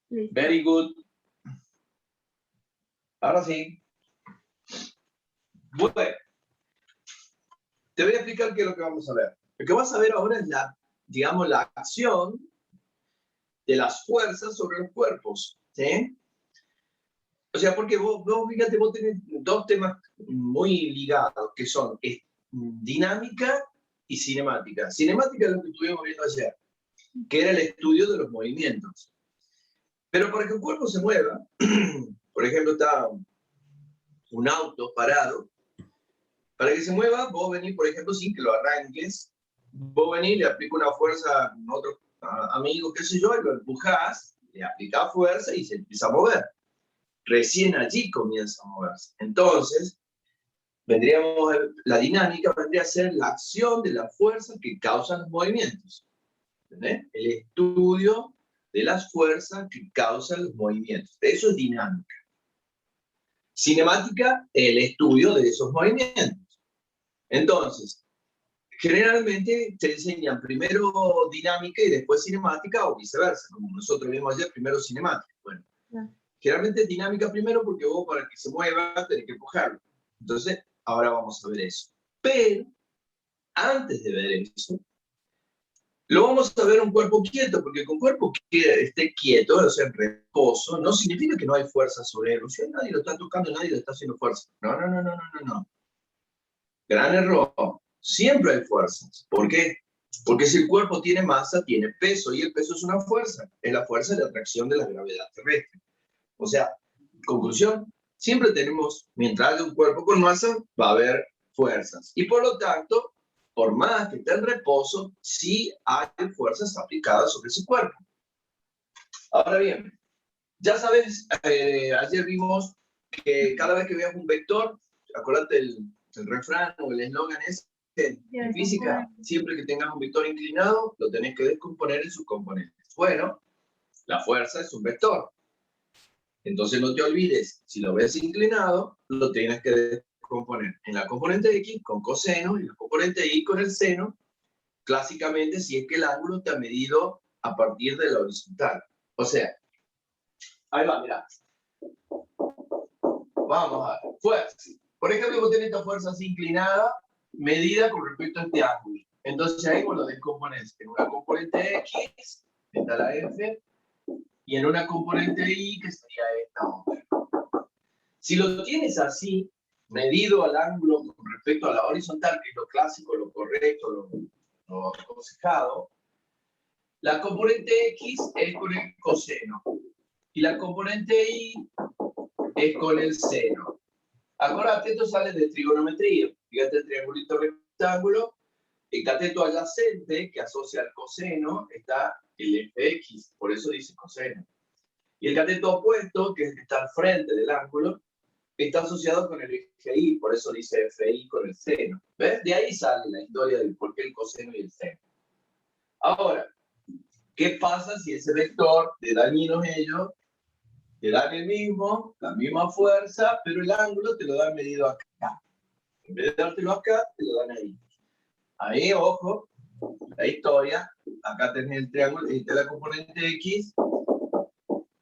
Listo. Very good. Ahora sí. Bueno, te voy a explicar qué es lo que vamos a ver. Lo que vas a ver ahora es digamos, la acción de las fuerzas sobre los cuerpos, ¿sí? O sea, porque fíjate, vos tenés dos temas muy ligados, que son dinámica y cinemática. Cinemática es lo que estuvimos viendo ayer, que era el estudio de los movimientos. Pero para que un cuerpo se mueva, por ejemplo, está un auto parado, para que se mueva, vos venís, por ejemplo, sin que lo arranques, vos venís, le aplicas una fuerza a otro amigo, qué sé yo, y lo empujás, le aplicás fuerza y se empieza a mover. Recién allí comienza a moverse. Entonces, la dinámica vendría a ser la acción de las fuerzas que causan los movimientos. ¿Entendés? El estudio de las fuerzas que causan los movimientos. Eso es dinámica. Cinemática, el estudio de esos movimientos. Entonces, generalmente te enseñan primero dinámica y después cinemática o viceversa, como nosotros vimos ayer, primero cinemática. Bueno, generalmente dinámica primero porque vos para que se mueva tenés que empujarlo. Entonces, ahora vamos a ver eso. Pero, antes de ver eso, lo vamos a ver un cuerpo quieto, porque con cuerpo que esté quieto, o sea, en reposo, no significa que no hay fuerza sobre él. O sea, nadie lo está tocando, nadie le está haciendo fuerza. No. Gran error. Siempre hay fuerzas. ¿Por qué? Porque si el cuerpo tiene masa, tiene peso, y el peso es una fuerza. Es la fuerza de atracción de la gravedad terrestre. O sea, conclusión, siempre tenemos, mientras haya un cuerpo con masa, va a haber fuerzas. Y por lo tanto, por más que esté en reposo, sí hay fuerzas aplicadas sobre ese cuerpo. Ahora bien, ya sabes, ayer vimos que cada vez que veas un vector, acuérdate el refrán o el eslogan es, en física, siempre que tengas un vector inclinado, lo tenés que descomponer en sus componentes. Bueno, la fuerza es un vector. Entonces no te olvides, si lo ves inclinado, lo tienes que descomponer en la componente X con coseno y la componente Y con el seno, clásicamente si es que el ángulo está medido a partir de la horizontal. O sea, ahí va, mirá. Vamos a ver, fuerza. Por ejemplo, vos tenés esta fuerza así inclinada, medida con respecto a este ángulo. Entonces ahí vos lo descompones en una componente X, está la F, y en una componente Y, que sería esta otra. Si lo tienes así, medido al ángulo con respecto a la horizontal, que es lo clásico, lo correcto, lo aconsejado, la componente X es con el coseno y la componente Y es con el seno. Acuérdate, esto sale de trigonometría. Fíjate el triangulito rectángulo, el cateto adyacente que asocia al coseno está el fx, por eso dice coseno. Y el cateto opuesto, que es el que está al frente del ángulo, está asociado con el eje Y, por eso dice FI con el seno. ¿Ves? De ahí sale la historia de por qué el coseno y el seno. Ahora, ¿qué pasa si ese vector de dañinos ellos te dan la misma fuerza, pero el ángulo te lo dan medido acá? En vez de dártelo acá, te lo dan ahí. Ahí, ojo, la historia. Acá tenés el triángulo, está la componente X,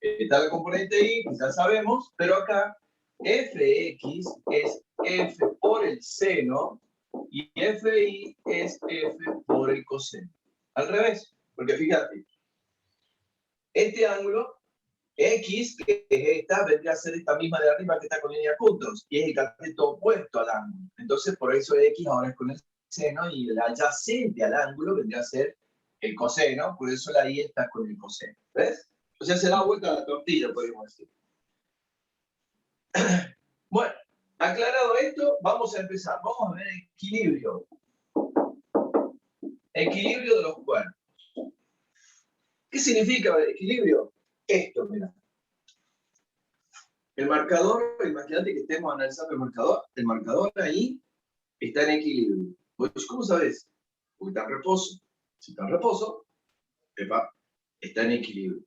está la componente Y, que ya sabemos, pero acá Fx es F por el seno y Fi es F por el coseno. Al revés, porque fíjate, este ángulo X, que es esta, vendría a ser esta misma de arriba que está con línea de puntos, y es el cateto opuesto al ángulo. Entonces, por eso X ahora es con el seno, y el adyacente al ángulo vendría a ser el coseno, por eso la Y está con el coseno. ¿Ves? O sea, se da vuelta a la tortilla, podemos decir. Bueno, aclarado esto, vamos a empezar. Vamos a ver equilibrio. Equilibrio de los cuerpos. ¿Qué significa el equilibrio? Esto, mira. El marcador, imagínate que estemos analizando el marcador ahí está en equilibrio. Pues, ¿cómo sabes? Porque está en reposo. Si está en reposo, está en equilibrio.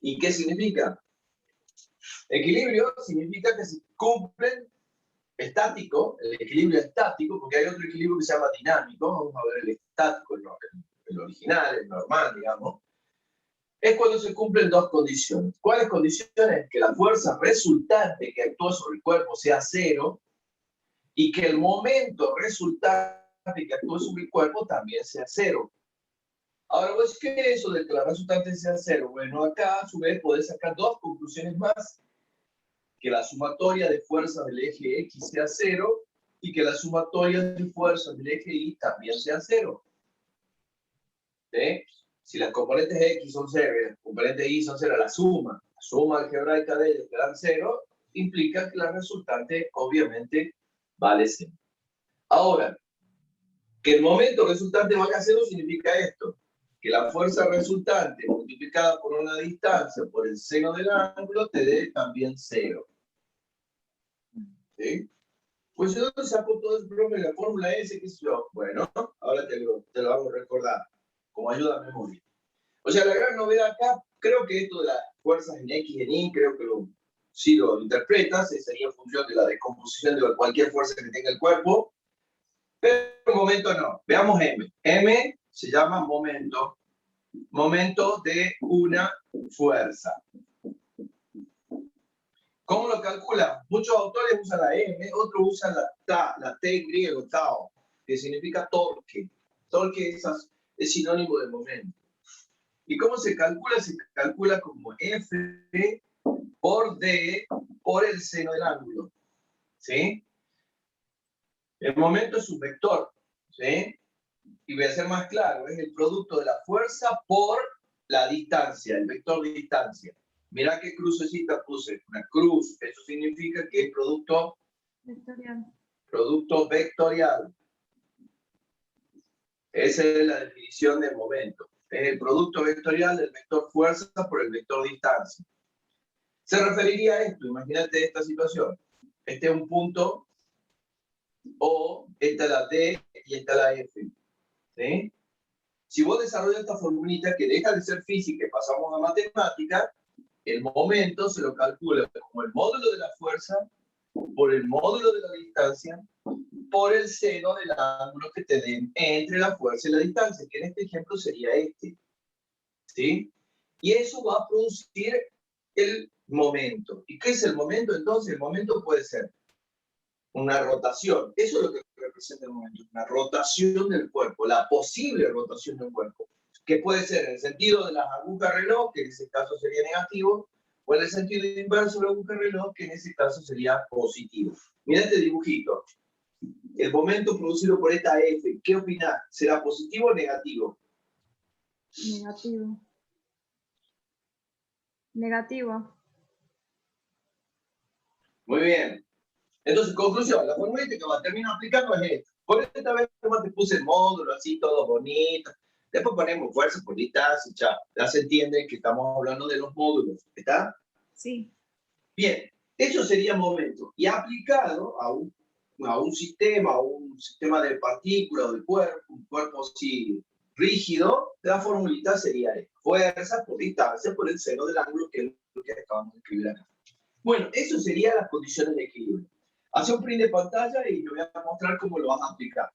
¿Y qué significa? Equilibrio significa que se cumplen estático, el equilibrio estático, porque hay otro equilibrio que se llama dinámico. Vamos a ver el estático, el original, el normal, digamos. es cuando se cumplen dos condiciones. ¿Cuáles condiciones? Que la fuerza resultante que actúa sobre el cuerpo sea cero y que el momento resultante que actúa sobre el cuerpo también sea cero. Ahora, pues, ¿qué es eso de que la resultante sea cero? Bueno, acá a su vez podés sacar dos conclusiones más. Que la sumatoria de fuerzas del eje X sea cero y que la sumatoria de fuerzas del eje Y también sea cero. ¿Sí? Si las componentes X son cero y las componentes Y son cero, la suma algebraica de ellas te dan cero, implica que la resultante obviamente vale cero. Ahora, que el momento resultante valga cero significa esto, que la fuerza resultante multiplicada por una distancia por el seno del ángulo te dé también cero. ¿Sí? Pues yo no saco todo el problema de la fórmula S, que es yo. Bueno, ahora te lo hago recordar, como ayuda a memoria. O sea, la gran novedad acá, creo que esto de las fuerzas en X y en Y, creo que si lo interpretas, sería en función de la descomposición de cualquier fuerza que tenga el cuerpo. Pero en momento no. Veamos M. M se llama momento. Momento de una fuerza. ¿Cómo lo calcula? Muchos autores usan la M, otros usan la T en griego, tau, que significa torque. Torque es sinónimo de momento. ¿Y cómo se calcula? Se calcula como F por D por el seno del ángulo. ¿Sí? El momento es un vector. ¿Sí? Y voy a ser más claro, es el producto de la fuerza por la distancia, el vector de distancia. Mirá qué crucecita puse, una cruz, eso significa que es producto vectorial. Producto vectorial. Esa es la definición del momento. Es el producto vectorial del vector fuerza por el vector distancia. Se referiría a esto, imagínate esta situación. Este es un punto O, esta es la D y esta es la F. ¿Sí? Si vos desarrollas esta formulita que deja de ser física y pasamos a matemática, el momento se lo calcula como el módulo de la fuerza por el módulo de la distancia por el seno del ángulo que te den entre la fuerza y la distancia, que en este ejemplo sería este. ¿Sí? Y eso va a producir el momento. ¿Y qué es el momento? Entonces, el momento puede ser una rotación. Eso es lo que representa el momento, una rotación del cuerpo, la posible rotación del cuerpo, que puede ser en el sentido de las agujas reloj, que en ese caso sería negativo, o en el sentido inverso de la aguja reloj, que en ese caso sería positivo. Mira este dibujito. El momento producido por esta F, ¿qué opinás? ¿Será positivo o negativo? Negativo. Negativo. Muy bien. Entonces, conclusión, la formulita que va a terminar aplicando es esta. Por esta vez te puse el módulo así, todo bonito. Después ponemos fuerza por distancia, ya se entiende que estamos hablando de los módulos, ¿está? Sí. Bien, eso sería momento. Y aplicado a un sistema de partículas o de cuerpo, un cuerpo así rígido, la formulita sería esta. Fuerza por distancia por el seno del ángulo, que es lo que acabamos de escribir acá. Bueno, eso serían las condiciones de equilibrio. Hace un print de pantalla y te voy a mostrar cómo lo vas a aplicar.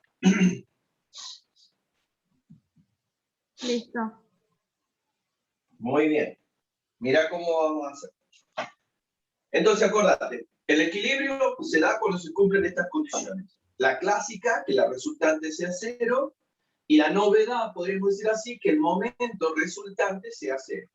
Listo. Muy bien. Mira cómo vamos a hacer. Entonces, acordate, el equilibrio se da cuando se cumplen estas condiciones. La clásica, que la resultante sea cero, y la novedad, podríamos decir así, que el momento resultante sea cero.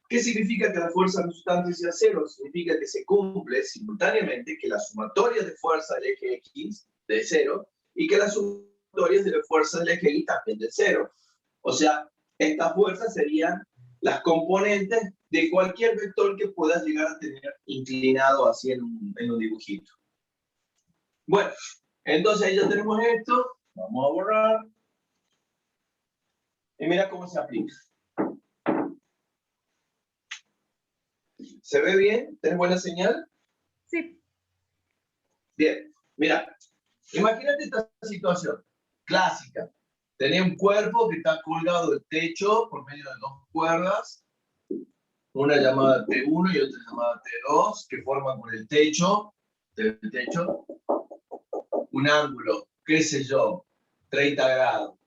¿Qué significa que la fuerza resultante sea cero? Significa que se cumple simultáneamente que la sumatoria de fuerza del eje X de cero y que las sumatorias de la fuerza del eje Y también de cero. O sea, estas fuerzas serían las componentes de cualquier vector que puedas llegar a tener inclinado así en un dibujito. Bueno, entonces ahí ya tenemos esto. Vamos a borrar. Y mira cómo se aplica. ¿Se ve bien? ¿Tenés buena señal? Sí. Bien, mira. Imagínate esta situación clásica. Tenés un cuerpo que está colgado del techo por medio de dos cuerdas, una llamada T1 y otra llamada T2, que forman con el techo, del techo, un ángulo, qué sé yo, 30 grados.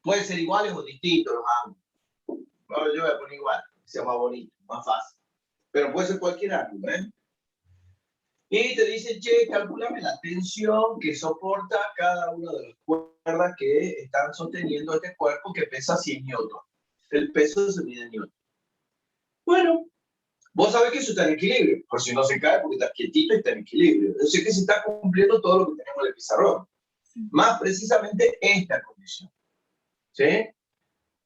Pueden ser iguales o distintos los ángulos. Bueno, yo voy a poner igual. sea más bonito, más fácil. Pero puede ser cualquier ángulo, ¿eh? Y te dice, che, calculame la tensión que soporta cada una de las cuerdas que están sosteniendo este cuerpo que pesa 100 newtons. El peso se mide en newton. Bueno, vos sabés que eso está en equilibrio, por si no se cae porque está quietito y está en equilibrio. Yo sé que se está cumpliendo todo lo que tenemos en el pizarrón. Más precisamente esta condición. ¿Sí?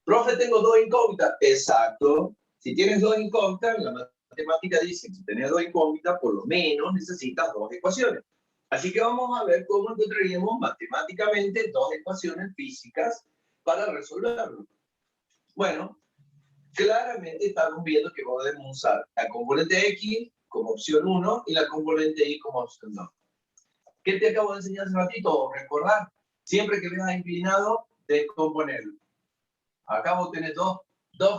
Profe, tengo dos incógnitas. Exacto. Si tienes dos incógnitas, la matemática dice que si tenés dos incógnitas, por lo menos necesitas dos ecuaciones. Así que vamos a ver cómo encontraríamos matemáticamente dos ecuaciones físicas para resolverlo. Bueno, claramente estamos viendo que podemos usar la componente X como opción 1 y la componente Y como opción 2. ¿Qué te acabo de enseñar hace ratito? Recordar, siempre que veas inclinado, descomponerlo. Acá vos tenés dos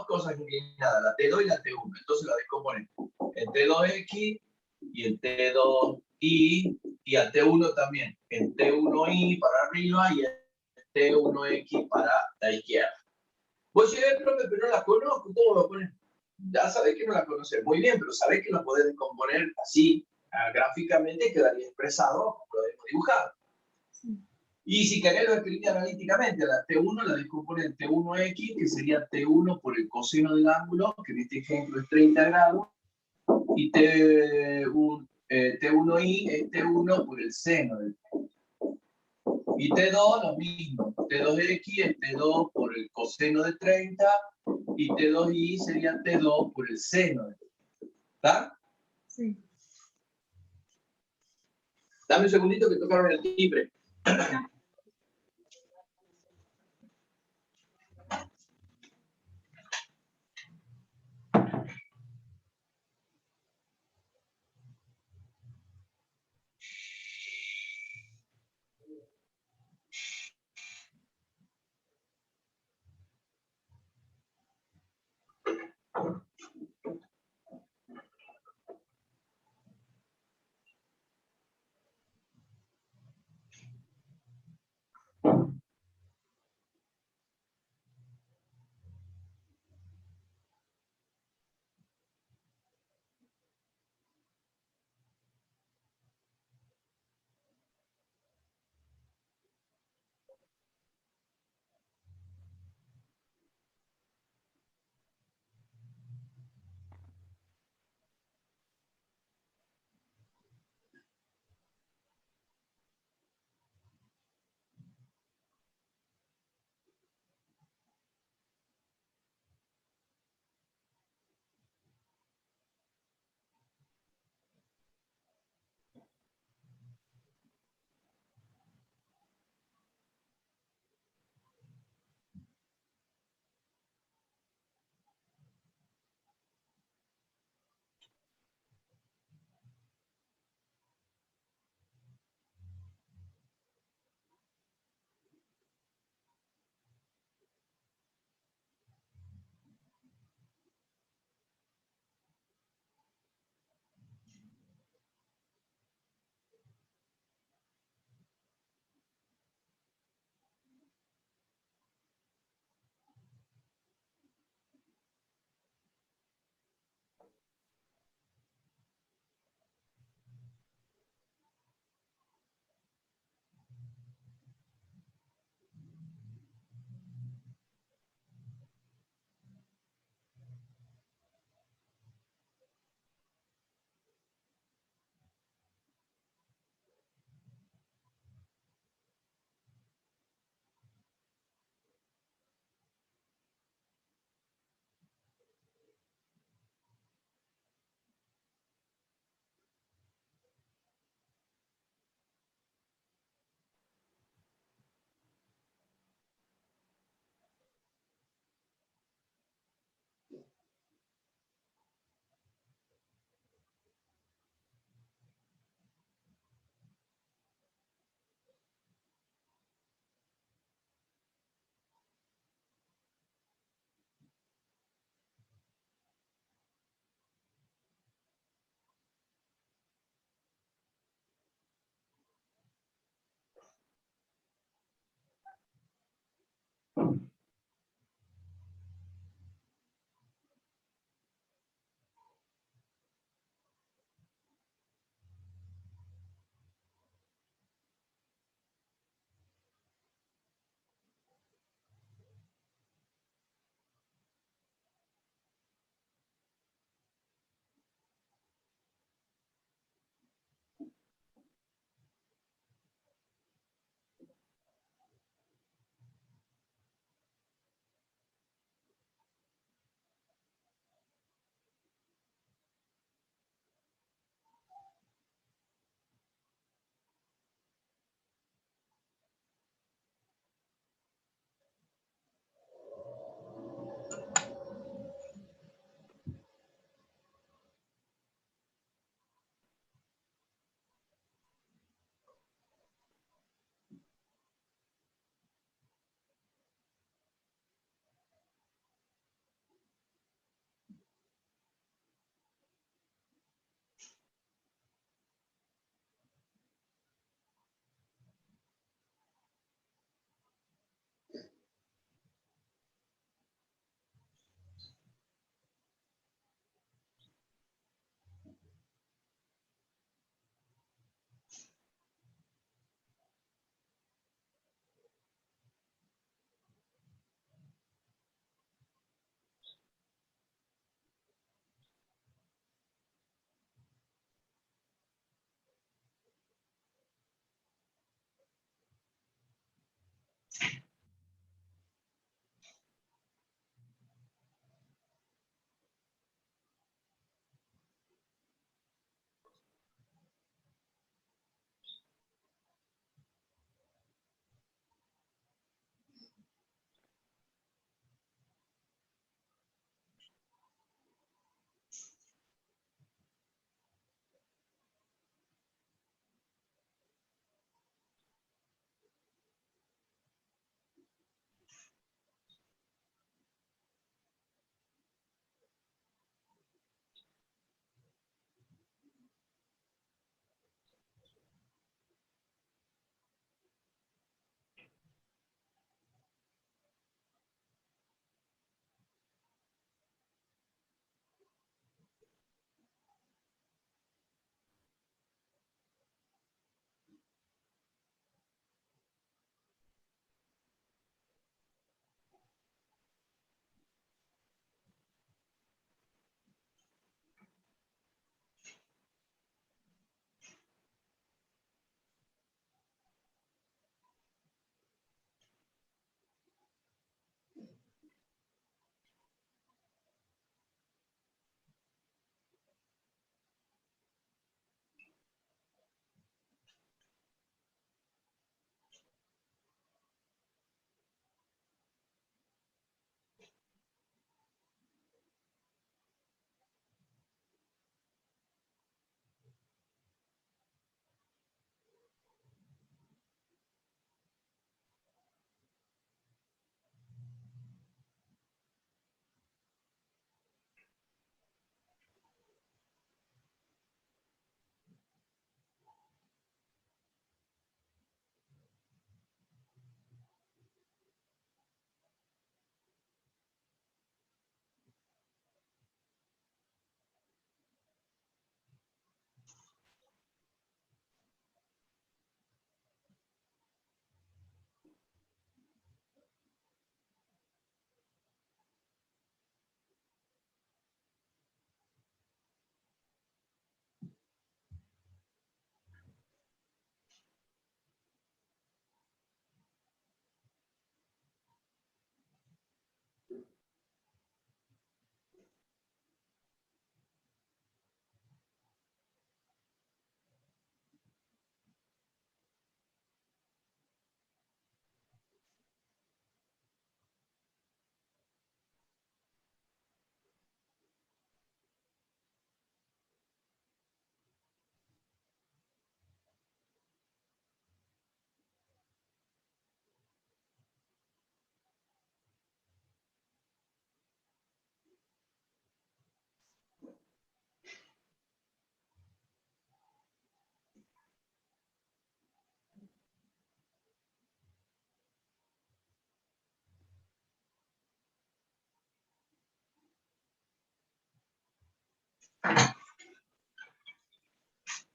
cosas inclinadas, la T2 y la T1. Entonces la descomponés en T2X y en T2Y y a T1 también. En T1Y para arriba y en T1X para la izquierda. Vos llegué, profe, pero no la conozco, ¿cómo lo pones? Ya sabés que no la conoces muy bien, pero sabés que la podés descomponer así, gráficamente, quedaría expresado, lo podemos dibujar. Sí. Y si querés lo escribir analíticamente, la T1 la descompone en T1X, que sería T1 por el coseno del ángulo, que en este ejemplo es 30 grados, y T1Y es T1 por el seno del ángulo. Y T2 lo mismo, T2X es T2 por el coseno de 30, y T2Y sería T2 por el seno de 30. ¿Está? Sí. Dame un segundito que tocaron el timbre. Ya.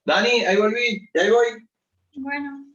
Dani, ahí volví, ahí voy. Bueno.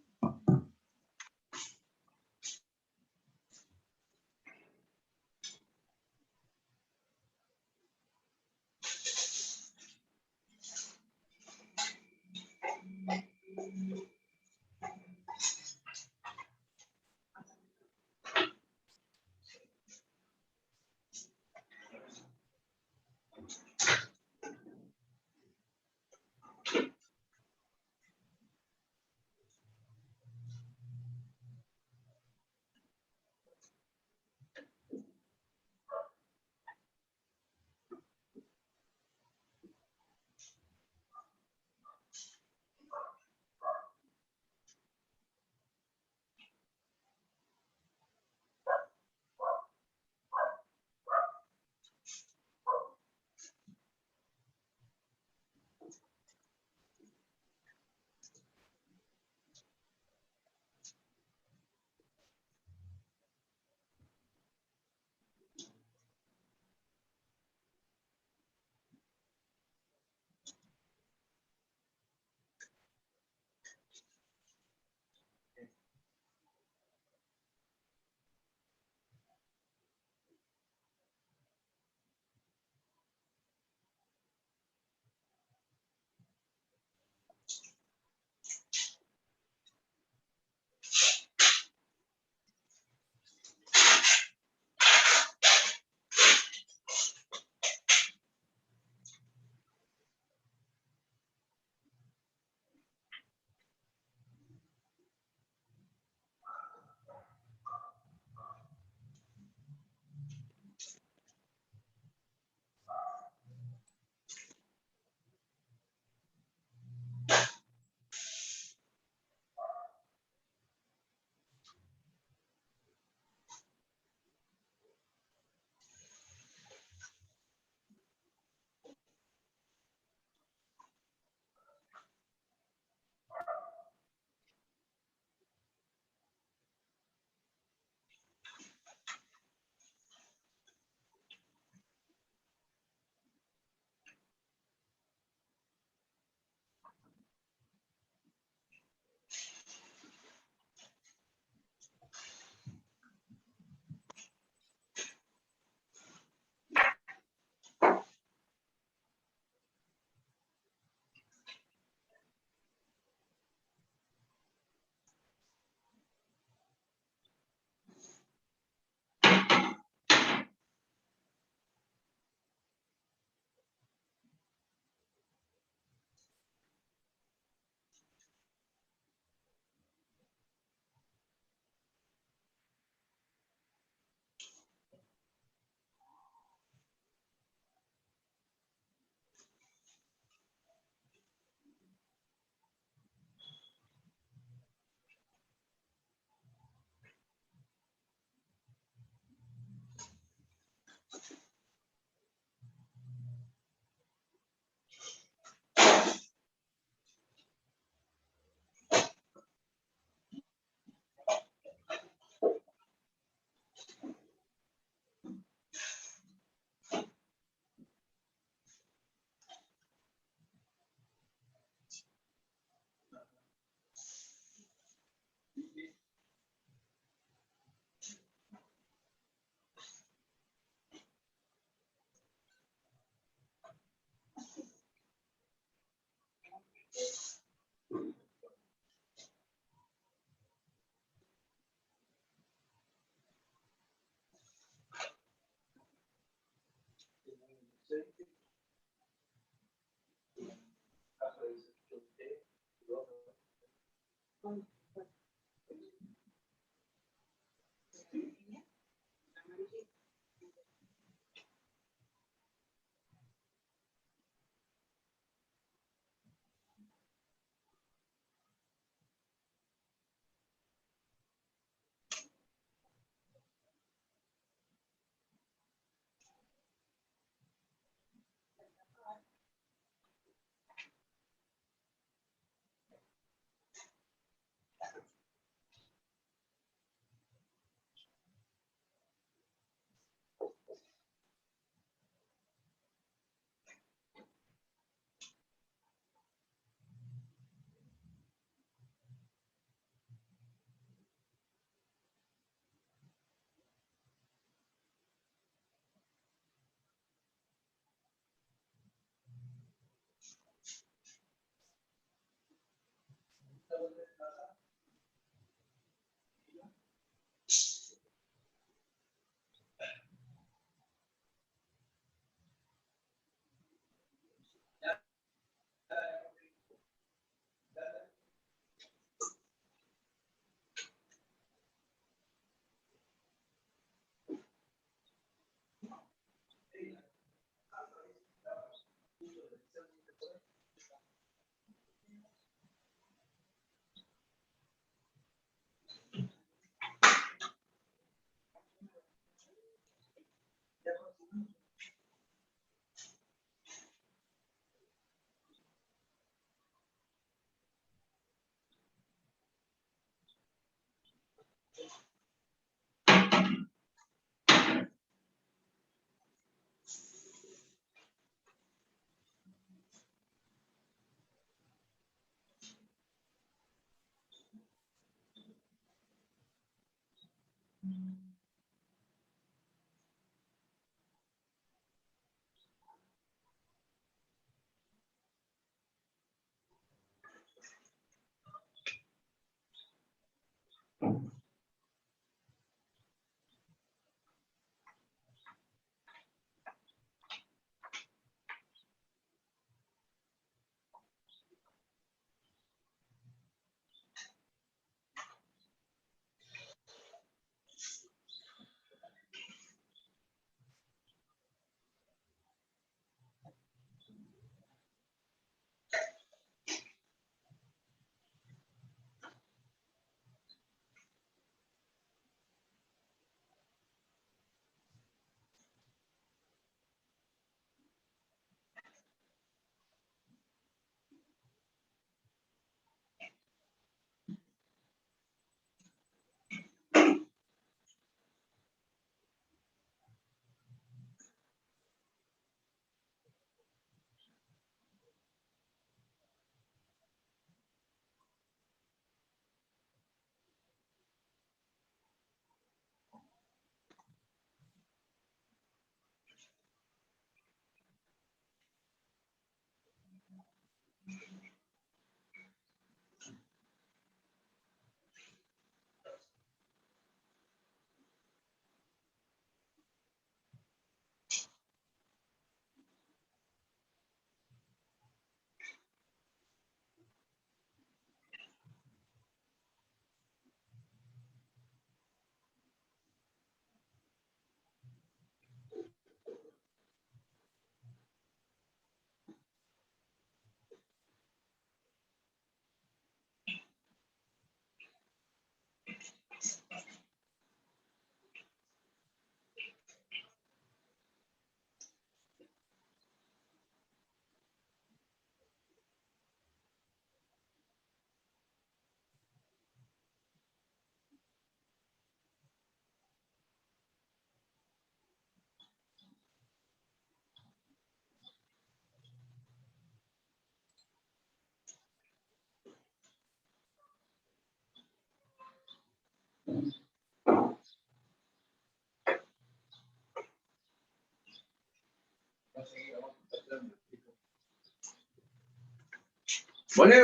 Volé.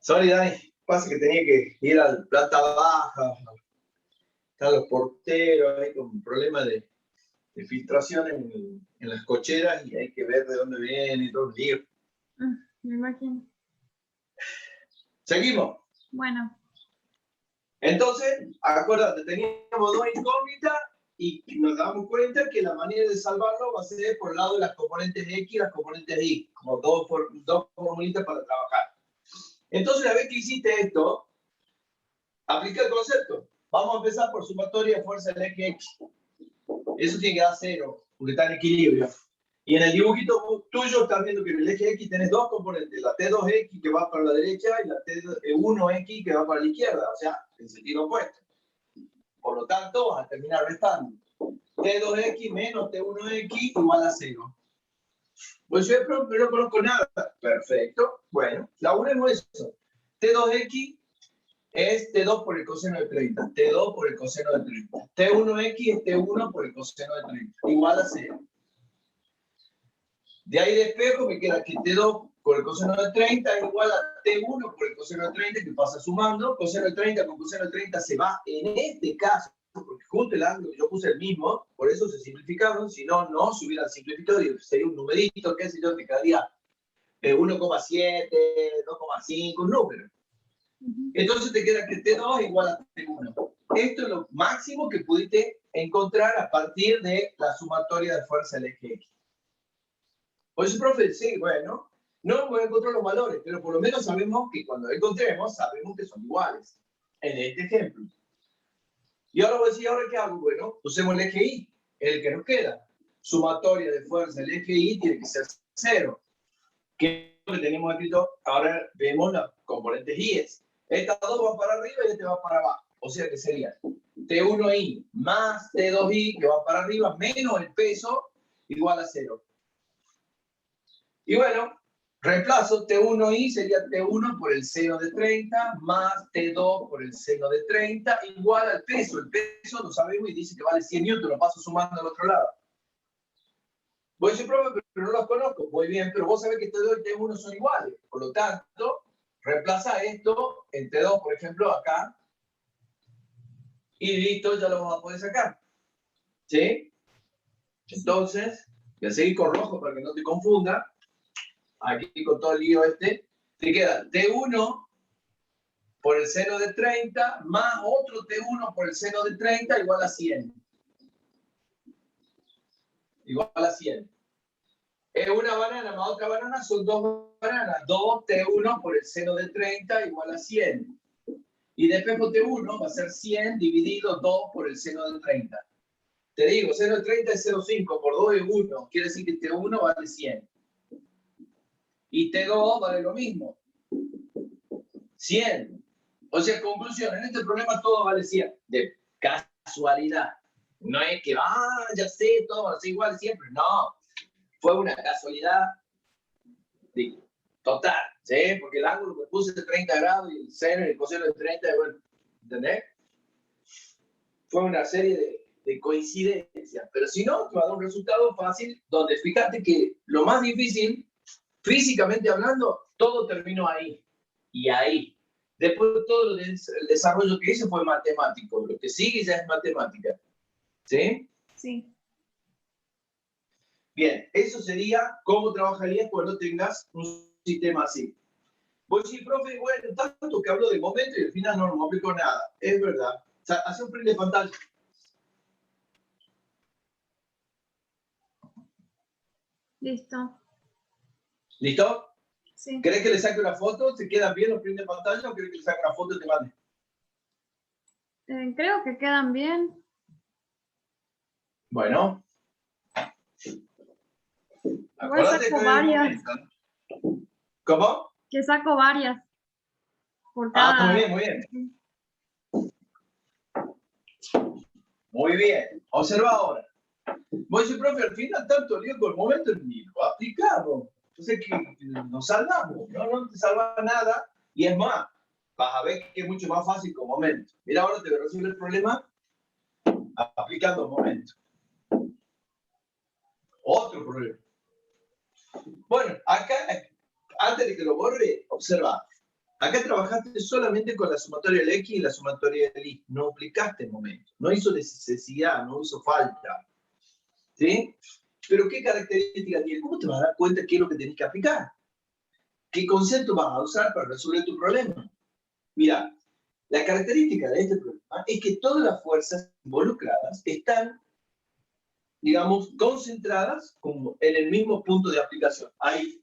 Sorry, Dani. Pasa que tenía que ir a la planta baja. Están los porteros ahí con problemas de filtración en las cocheras y hay que ver de dónde viene y todo el lío. Me imagino. Seguimos. Bueno. Entonces, acuérdate, teníamos dos incógnitas y nos damos cuenta que la manera de salvarlo va a ser por el lado de las componentes X y las componentes Y, como dos formulitas para trabajar. Entonces, una vez que hiciste esto, aplica el concepto. Vamos a empezar por sumatoria de fuerza del eje X. Eso tiene que dar 0, porque está en equilibrio. Y en el dibujito tuyo estás viendo que en el eje X tenés dos componentes, la T2X que va para la derecha y la T1X que va para la izquierda, o sea, en sentido opuesto. Por lo tanto, vas a terminar restando. T2X menos T1X igual a 0. Pues yo no conozco nada. Perfecto. Bueno, la una es eso. T2X es T2 por el coseno de 30. T2 por el coseno de 30. T1X es T1 por el coseno de 30. Igual a 0. De ahí despejo me queda que T2 por el coseno de 30 es igual a T1 por el coseno de 30, que pasa sumando. Coseno de 30 con coseno de 30 se va en este caso, porque justo el ángulo que yo puse el mismo, por eso se simplificaron. Si no, no se hubieran simplificado y sería un numerito, qué sé yo, que quedaría 1,7, 2,5, un número. Entonces te queda que T2 es igual a T1. Esto es lo máximo que pudiste encontrar a partir de la sumatoria de fuerza del eje X. Por eso, profe, sí, bueno, no voy a encontrar los valores, pero por lo menos sabemos que cuando encontremos, sabemos que son iguales. En este ejemplo. Y ahora voy a decir, ¿ahora qué hago? Bueno, usemos el eje Y, el que nos queda. Sumatoria de fuerza del eje Y tiene que ser 0. ¿Qué es lo que tenemos escrito? Ahora vemos las componentes Y. Estas dos van para arriba y este va para abajo. O sea que sería T1I más T2I, que va para arriba, menos el peso, igual a 0. Y bueno, reemplazo T1I sería T1 por el seno de 30 más T2 por el seno de 30 igual al peso. El peso lo sabemos y dice que vale 100 newton, lo paso sumando al otro lado. Voy a decir, profe, pero no los conozco. Muy bien, pero vos sabés que T2 y T1 son iguales. Por lo tanto, reemplaza esto en T2, por ejemplo, acá. Y listo, ya lo vamos a poder sacar. ¿Sí? Entonces, voy a seguir con rojo para que no te confunda. Aquí con todo el lío te queda T1 por el seno de 30 más otro T1 por el seno de 30 igual a 100. Igual a 100. Es una banana más otra banana, son dos bananas. 2 T1 por el seno de 30 igual a 100. Y despejo T1 va a ser 100 dividido 2 por el seno de 30. Te digo, seno de 30 es 0,5, por 2 es 1. Quiere decir que T1 vale 100. Y T2 vale lo mismo. 100. O sea, conclusión, en este problema todo vale 100. De casualidad. No es que, ya sé, todo va a ser igual siempre. No. Fue una casualidad total. ¿Sí? Porque el ángulo que puse de 30 grados y el seno y el coseno de 30, bueno, ¿entendés? Fue una serie de coincidencias. Pero si no, te va a dar un resultado fácil donde fíjate que lo más difícil, físicamente hablando, todo terminó ahí. Y ahí. Después todo el desarrollo que hice fue matemático. Lo que sigue ya es matemática. ¿Sí? Sí. Bien, eso sería cómo trabajarías cuando tengas un sistema así. Pues sí, profe, bueno, tanto que hablo de momento y al final no me aplico nada. Es verdad. O sea, hace un print de pantalla. Listo. ¿Listo? Sí. ¿Querés que le saque una foto? ¿Te quedan bien los prints de pantalla o querés que le saque una foto y te mande? Creo que quedan bien. Bueno. Igual saco varias. ¿Cómo? Que saco varias. Por cada... Muy bien, muy bien. Muy bien. Observa ahora. Voy a decir, profe, al final tanto lío con el momento ni lo aplicamos. Entonces que nos salvamos. No te salva nada. Y es más, vas a ver que es mucho más fácil con momento. Mira, ahora te voy a resolver el problema aplicando momento. Otro problema. Bueno, acá, antes de que lo borre, observa. Acá trabajaste solamente con la sumatoria del X y la sumatoria del Y. No aplicaste el momento. No hizo necesidad, no hizo falta. ¿Sí? Pero ¿qué características tiene? ¿Cómo te vas a dar cuenta qué es lo que tenés que aplicar? ¿Qué concepto vas a usar para resolver tu problema? Mira, la característica de este problema es que todas las fuerzas involucradas están, digamos, concentradas como en el mismo punto de aplicación. Ahí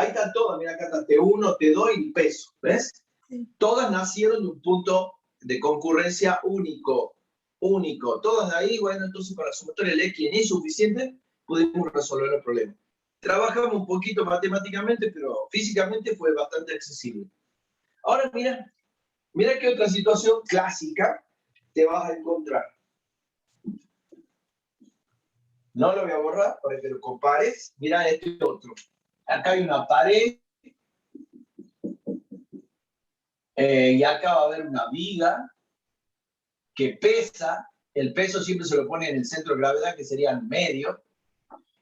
están todas, mira acá está T1, T2 y peso, ¿ves? Sí. Todas nacieron de un punto de concurrencia único, todas de ahí, bueno, entonces para la sumatoria del X es insuficiente, pudimos resolver el problema. Trabajamos un poquito matemáticamente, pero físicamente fue bastante accesible. Ahora mira qué otra situación clásica te vas a encontrar. No lo voy a borrar para que lo compares. Mira este otro. Acá hay una pared. Y acá va a haber una viga que pesa. El peso siempre se lo pone en el centro de gravedad, que sería el medio.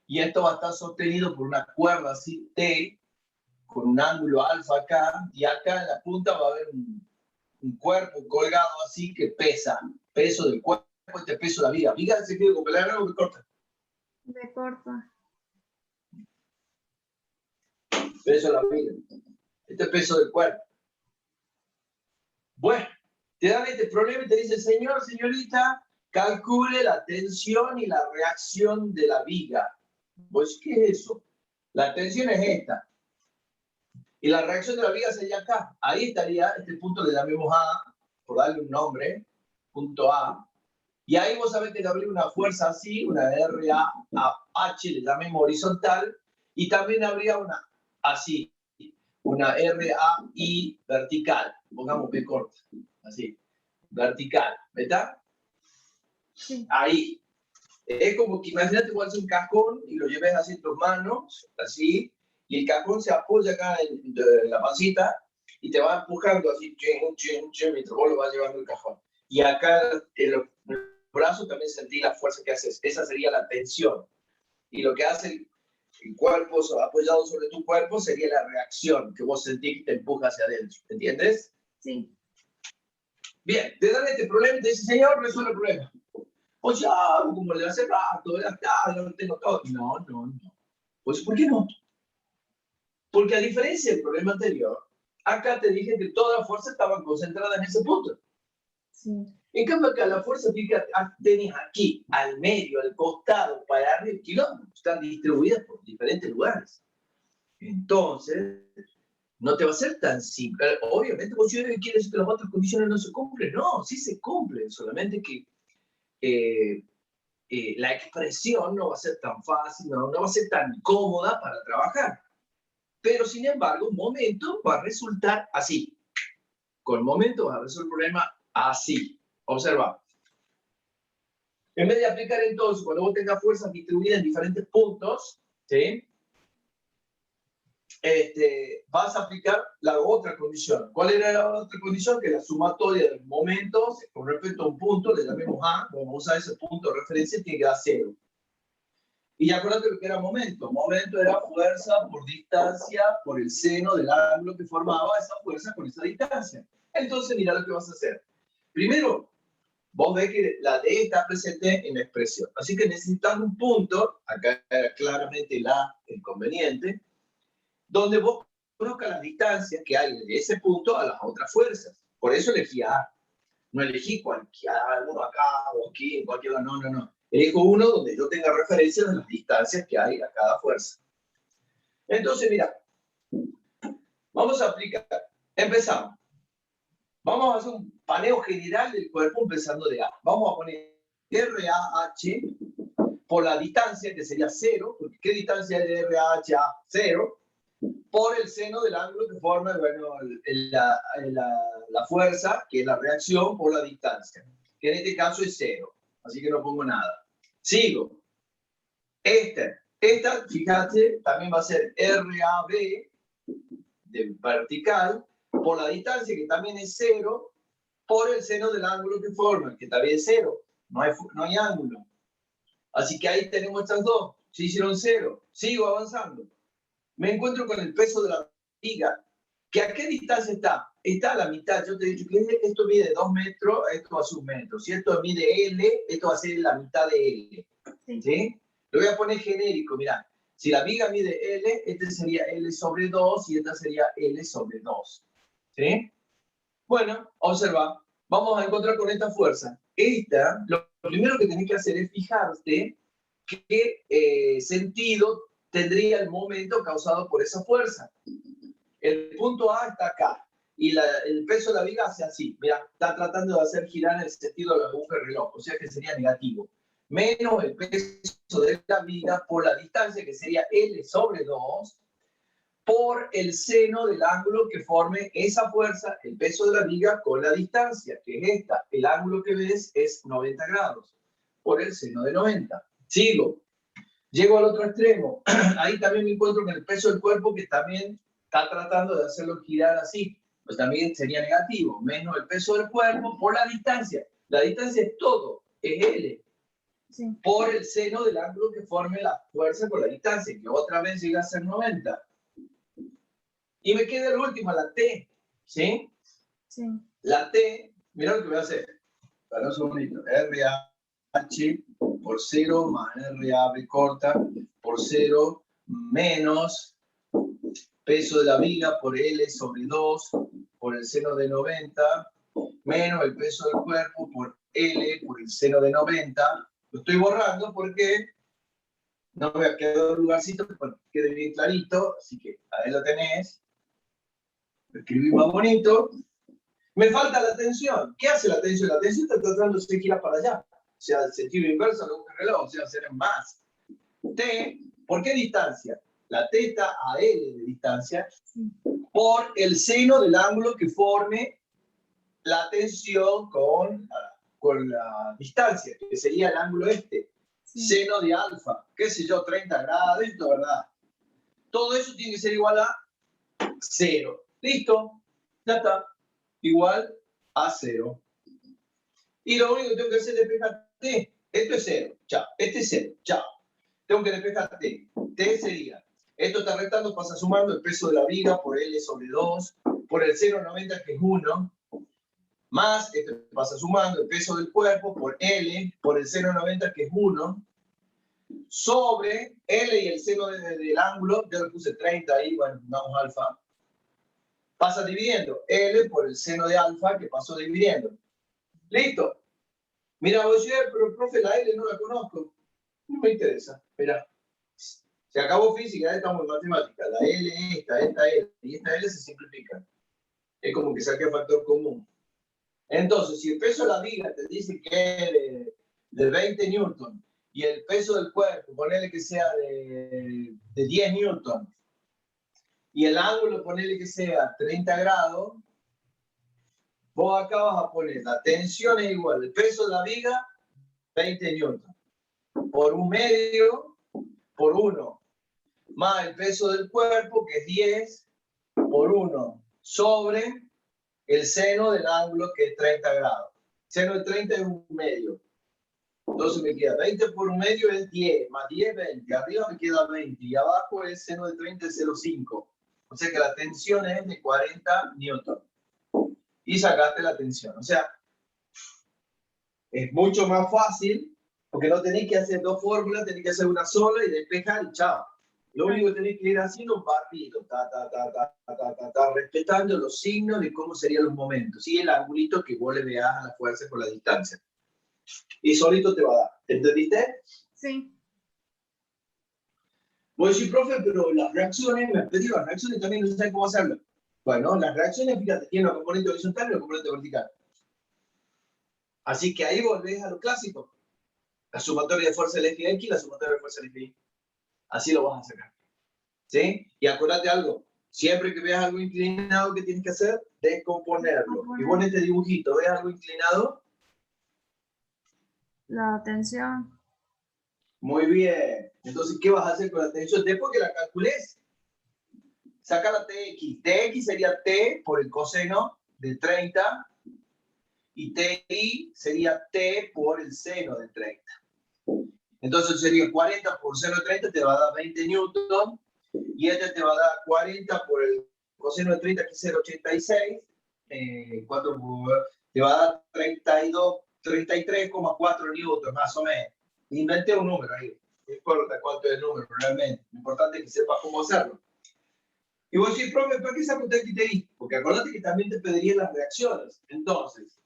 Y esto va a estar sostenido por una cuerda así, T, con un ángulo alfa acá. Y acá en la punta va a haber un cuerpo colgado así que pesa. Peso del cuerpo, este peso de la viga. ¿Viga se quiere completar algo que corta? De corta. Peso de la viga. Este peso del cuerpo. Bueno, te dan este problema y te dice, señor, señorita, calcule la tensión y la reacción de la viga. Pues, ¿qué es eso? La tensión es esta. Y la reacción de la viga sería acá. Ahí estaría, este punto le llamemos A, por darle un nombre, punto A. Y ahí vos sabés que habría una fuerza así, una RAH, le llamemos horizontal, y también habría una así, una RAI vertical. Pongamos B corta, así, vertical, ¿verdad? Sí. Ahí. Es como que imagínate vos haces un cajón y lo lleves así en tus manos, así, y el cajón se apoya acá en la pancita y te va empujando así, mientras vos lo vas llevando el cajón. Y acá en los brazos también sentís la fuerza que haces. Esa sería la tensión. Y lo que hace el cuerpo apoyado sobre tu cuerpo sería la reacción que vos sentís que te empuja hacia adentro. ¿Entiendes? Sí. Bien, te dan este problema y te dice, señor, resuelve el problema. Pues ya, como le hace rato, ya está, ya lo tengo todo. No. Pues, ¿por qué no? Porque a diferencia del problema anterior, acá te dije que todas las fuerzas estaban concentradas en ese punto. Sí. En cambio acá las fuerzas que tenés aquí, al medio, al costado, para arriba del kilómetro, están distribuidas por diferentes lugares. Entonces, no te va a ser tan simple. Obviamente, vos si quieres decir que las otras condiciones no se cumplen. No, sí se cumplen, solamente que la expresión no va a ser tan fácil, no va a ser tan cómoda para trabajar. Pero, sin embargo, un momento va a resultar así. Con momento vas a resolver el problema así. Observa. En vez de aplicar entonces, cuando vos tengas fuerzas distribuidas en diferentes puntos, ¿sí? Vas a aplicar la otra condición. ¿Cuál era la otra condición? Que la sumatoria de momentos con respecto a un punto, le llamemos A, vamos a usar ese punto de referencia, tiene que dar 0. Y acuérdate lo que era momento. Momento era fuerza por distancia por el seno del ángulo que formaba esa fuerza con esa distancia. Entonces, mira lo que vas a hacer. Primero, vos ves que la D está presente en la expresión. Así que necesitas un punto, acá era claramente el conveniente, donde vos conozcas las distancias que hay de ese punto a las otras fuerzas. Por eso elegí A. No elegí uno acá o aquí, en cualquier lado. No. Elijo uno donde yo tenga referencia de las distancias que hay a cada fuerza. Entonces, mira, vamos a aplicar. Empezamos. Vamos a hacer un paneo general del cuerpo empezando de A. Vamos a poner RAH por la distancia, que sería 0, porque ¿qué distancia es de RAH a 0? Por el seno del ángulo que forma, bueno, la fuerza, que es la reacción por la distancia, que en este caso es 0. Así que no pongo nada. Sigo. Esta, fíjate, también va a ser RAB de vertical por la distancia, que también es 0, por el seno del ángulo que forma, que también es 0. No hay ángulo. Así que ahí tenemos estas dos. Se hicieron 0. Sigo avanzando. Me encuentro con el peso de la viga. ¿Que a qué distancia está? Está a la mitad. Yo te he dicho que esto mide 2 metros, esto va a ser 1 metro. Si esto mide L, esto va a ser la mitad de L. Sí. ¿Sí? Lo voy a poner genérico, mirá. Si la viga mide L, este sería L sobre 2 y esta sería L sobre 2. ¿Sí? Bueno, observa. Vamos a encontrar con esta fuerza. Lo primero que tenés que hacer es fijarte qué sentido tendría el momento causado por esa fuerza. El punto A está acá y el peso de la viga hace así. Mira, está tratando de hacer girar en el sentido de la aguja del reloj, o sea que sería negativo. Menos el peso de la viga por la distancia, que sería L sobre 2, por el seno del ángulo que forme esa fuerza, el peso de la viga con la distancia, que es esta. El ángulo que ves es 90 grados, por el seno de 90. Sigo. Llego al otro extremo. Ahí también me encuentro con el peso del cuerpo, que también está tratando de hacerlo girar así. Pues también sería negativo. Menos el peso del cuerpo por la distancia. La distancia es todo, es L. Sí. Por el seno del ángulo que forme la fuerza con la distancia, que otra vez llega a ser 90. Y me queda el último, la T. ¿Sí? Sí. La T, mira lo que voy a hacer. Para un segundito. RH por 0 más RAB corta por 0 menos peso de la viga por L sobre 2 por el seno de 90 menos el peso del cuerpo por L por el seno de 90. Lo estoy borrando porque no me ha quedado un lugarcito para que quede bien clarito, así que ahí lo tenés. Lo escribí más bonito. Me falta la tensión. ¿Qué hace la tensión? La tensión está tratando de girar para allá. O sea, el sentido inverso de un reloj, o sea, hacer más. T, ¿por qué distancia? La T está a L de distancia por el seno del ángulo que forme la tensión con la distancia, que sería el ángulo este. Sí. Seno de alfa, qué sé yo, 30 grados, esto, ¿verdad? Todo eso tiene que ser igual a 0. ¿Listo? Ya está. Igual a 0. Y lo único que tengo que hacer es despejar T. Esto es 0. Chao. Este es 0. Chao. Tengo que despejar T. T sería, esto está restando, pasa sumando el peso de la viga por L sobre 2, por el 0,90 que es 1, más, esto pasa sumando el peso del cuerpo por L, por el 0,90 que es 1, sobre L y el seno del ángulo, yo le puse 30 ahí, bueno, damos alfa, pasa dividiendo L por el seno de alfa que pasó dividiendo. ¿Listo? Mira, vos decís, pero profe, la L no la conozco. No me interesa. Mira, se acabó física, estamos en matemática. La L, esta L y esta L se simplifican. Es como que saqué factor común. Entonces, si el peso de la viga te dice que es de 20 newton y el peso del cuerpo, ponele que sea de 10 newton y el ángulo, ponele que sea 30 grados, vos acá vas a poner la tensión es igual, el peso de la viga, 20 newton, por 1/2, por 1, más el peso del cuerpo, que es 10, por 1, sobre el seno del ángulo, que es 30 grados. Seno de 30 es 1/2. Entonces me queda 20 por 1/2 es 10, más 10, 20. Arriba me queda 20 y abajo el seno de 30 es 0,5. O sea que la tensión es de 40 newton. Y sacaste la tensión. O sea, es mucho más fácil porque no tenés que hacer dos fórmulas, tenés que hacer una sola y despejar y chao. Lo único que tenés que ir haciendo es un partido, respetando los signos de cómo serían los momentos y el angulito que vos le veas a la fuerza con la distancia. Y solito te va a dar. ¿Entendiste? Sí. Vos decís, profe, pero las reacciones, me pedí las reacciones también no sé cómo hacerlo. Bueno, las reacciones, fíjate, tienen una componente horizontal y una componente vertical. Así que ahí volvés a lo clásico. La sumatoria de fuerza del eje X y la sumatoria de fuerza del eje Y. Así lo vas a sacar. ¿Sí? Y acuérdate algo. Siempre que veas algo inclinado, ¿qué tienes que hacer? Descomponerlo. Y vos en este dibujito, ¿ves algo inclinado? La tensión. Muy bien. Entonces, ¿qué vas a hacer con la tensión? Después que la calcules, saca la TX. TX sería T por el coseno de 30 y TI sería T por el seno de 30. Entonces sería 40 por seno de 30 te va a dar 20 newton y este te va a dar 40 por el coseno de 30 que es 0,86. 4 te va a dar 33,4 newton más o menos. Inventé un número ahí. No importa cuánto es el número realmente. Lo importante es que sepas cómo hacerlo. Y vos decís, profe, ¿para qué saco TXTI? Porque acordate que también te pediría las reacciones. Entonces,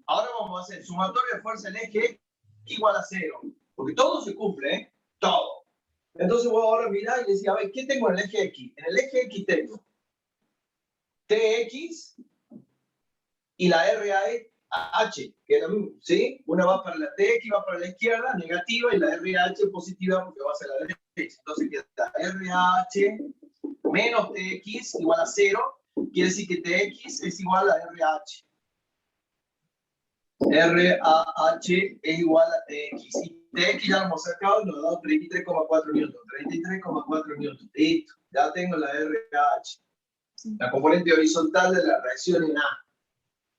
ahora vamos a hacer sumatoria de fuerza en eje igual a 0. Porque todo se cumple, ¿eh? Todo. Entonces voy ahora a mirar y decir, a ver, ¿qué tengo en el eje X? En el eje X tengo TX y la RH, que es lo mismo, ¿sí? Una va para la TX, va para la izquierda, negativa, y la RH positiva porque va hacia la derecha. Entonces queda RH menos TX igual a 0. Quiere decir que TX es igual a RH. RH es igual a TX. Y TX ya lo hemos sacado y nos ha dado 33,4 newton. 33,4 newton. Listo. Ya tengo la RH. Sí. La componente horizontal de la reacción en A.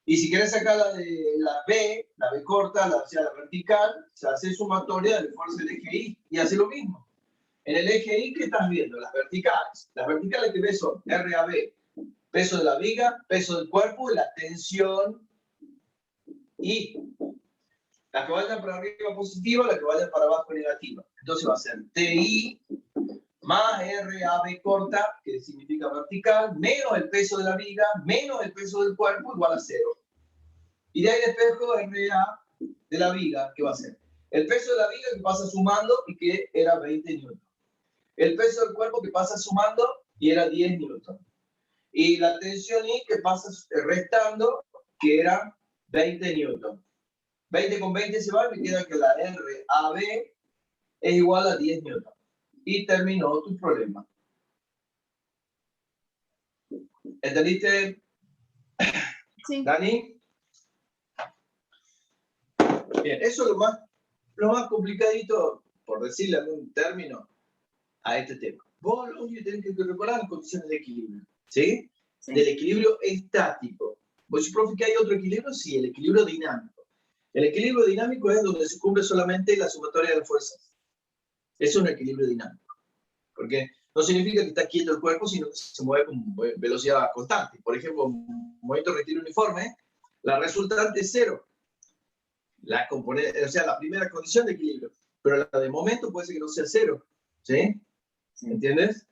Y si quieres sacar la de la B corta, o sea, la vertical, se hace sumatoria de fuerza del eje Y y hace lo mismo. En el eje Y, ¿qué estás viendo? Las verticales. Las verticales que ves son RAB, peso de la viga, peso del cuerpo y la tensión Y. Las que vayan para arriba positiva, las que vayan para abajo negativa. Entonces va a ser TI más RAB corta, que significa vertical, menos el peso de la viga, menos el peso del cuerpo, igual a 0. Y de ahí despejo RA de la viga, ¿qué va a ser? El peso de la viga que pasa sumando y que era 20 newton. El peso del cuerpo que pasa sumando y era 10 newton. Y la tensión I que pasa restando, que era 20 newton. 20 con 20 se va y me queda que la RAB es igual a 10 newton. Y terminó tu problema. ¿Entendiste, Sí. Dani? Bien, eso es lo más complicadito, por decirle algún término, a este tema. Vos lo único que tenés que recordar las condiciones de equilibrio, ¿sí? Sí. Del equilibrio estático. Vos decís, profe, ¿que hay otro equilibrio? Sí, el equilibrio dinámico. El equilibrio dinámico es donde se cumple solamente la sumatoria de fuerzas. Es un equilibrio dinámico. Porque no significa que está quieto el cuerpo, sino que se mueve con velocidad constante. Por ejemplo, un movimiento rectilíneo uniforme, la resultante es 0. La componente, o sea, la primera condición de equilibrio. Pero la de momento puede ser que no sea 0. ¿Sí? Sí. ¿Entiendes?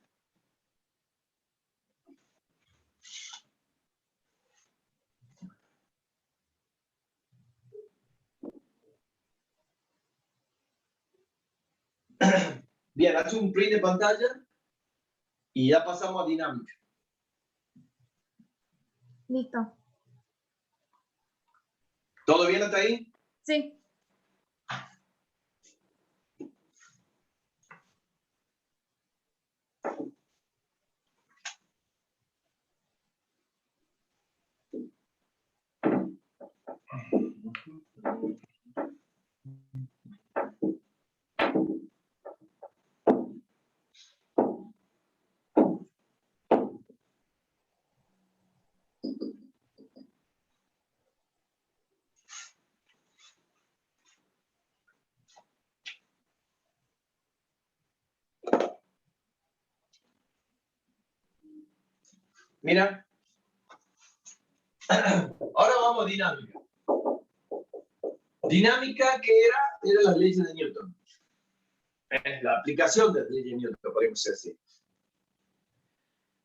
Bien, haz un print de pantalla y ya pasamos a dinámica. Listo. ¿Todo bien hasta ahí? Sí. Mira. Ahora vamos a dinámica. Dinámica, ¿qué era? Era las leyes de Newton. Es la aplicación de las leyes de Newton, podemos decir así.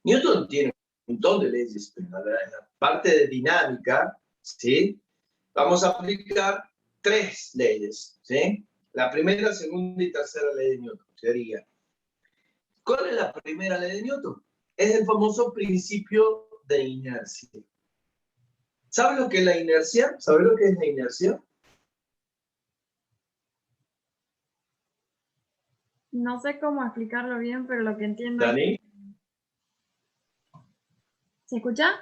Newton tiene un montón de leyes, pero en la parte de dinámica, ¿sí? Vamos a aplicar 3 leyes, ¿sí? La primera, segunda y tercera ley de Newton sería. ¿Cuál es la primera ley de Newton? Es el famoso principio de inercia. ¿Sabes lo que es la inercia? ¿Sabes lo que es la inercia? No sé cómo explicarlo bien, pero lo que entiendo es... Dani. ¿Se escucha?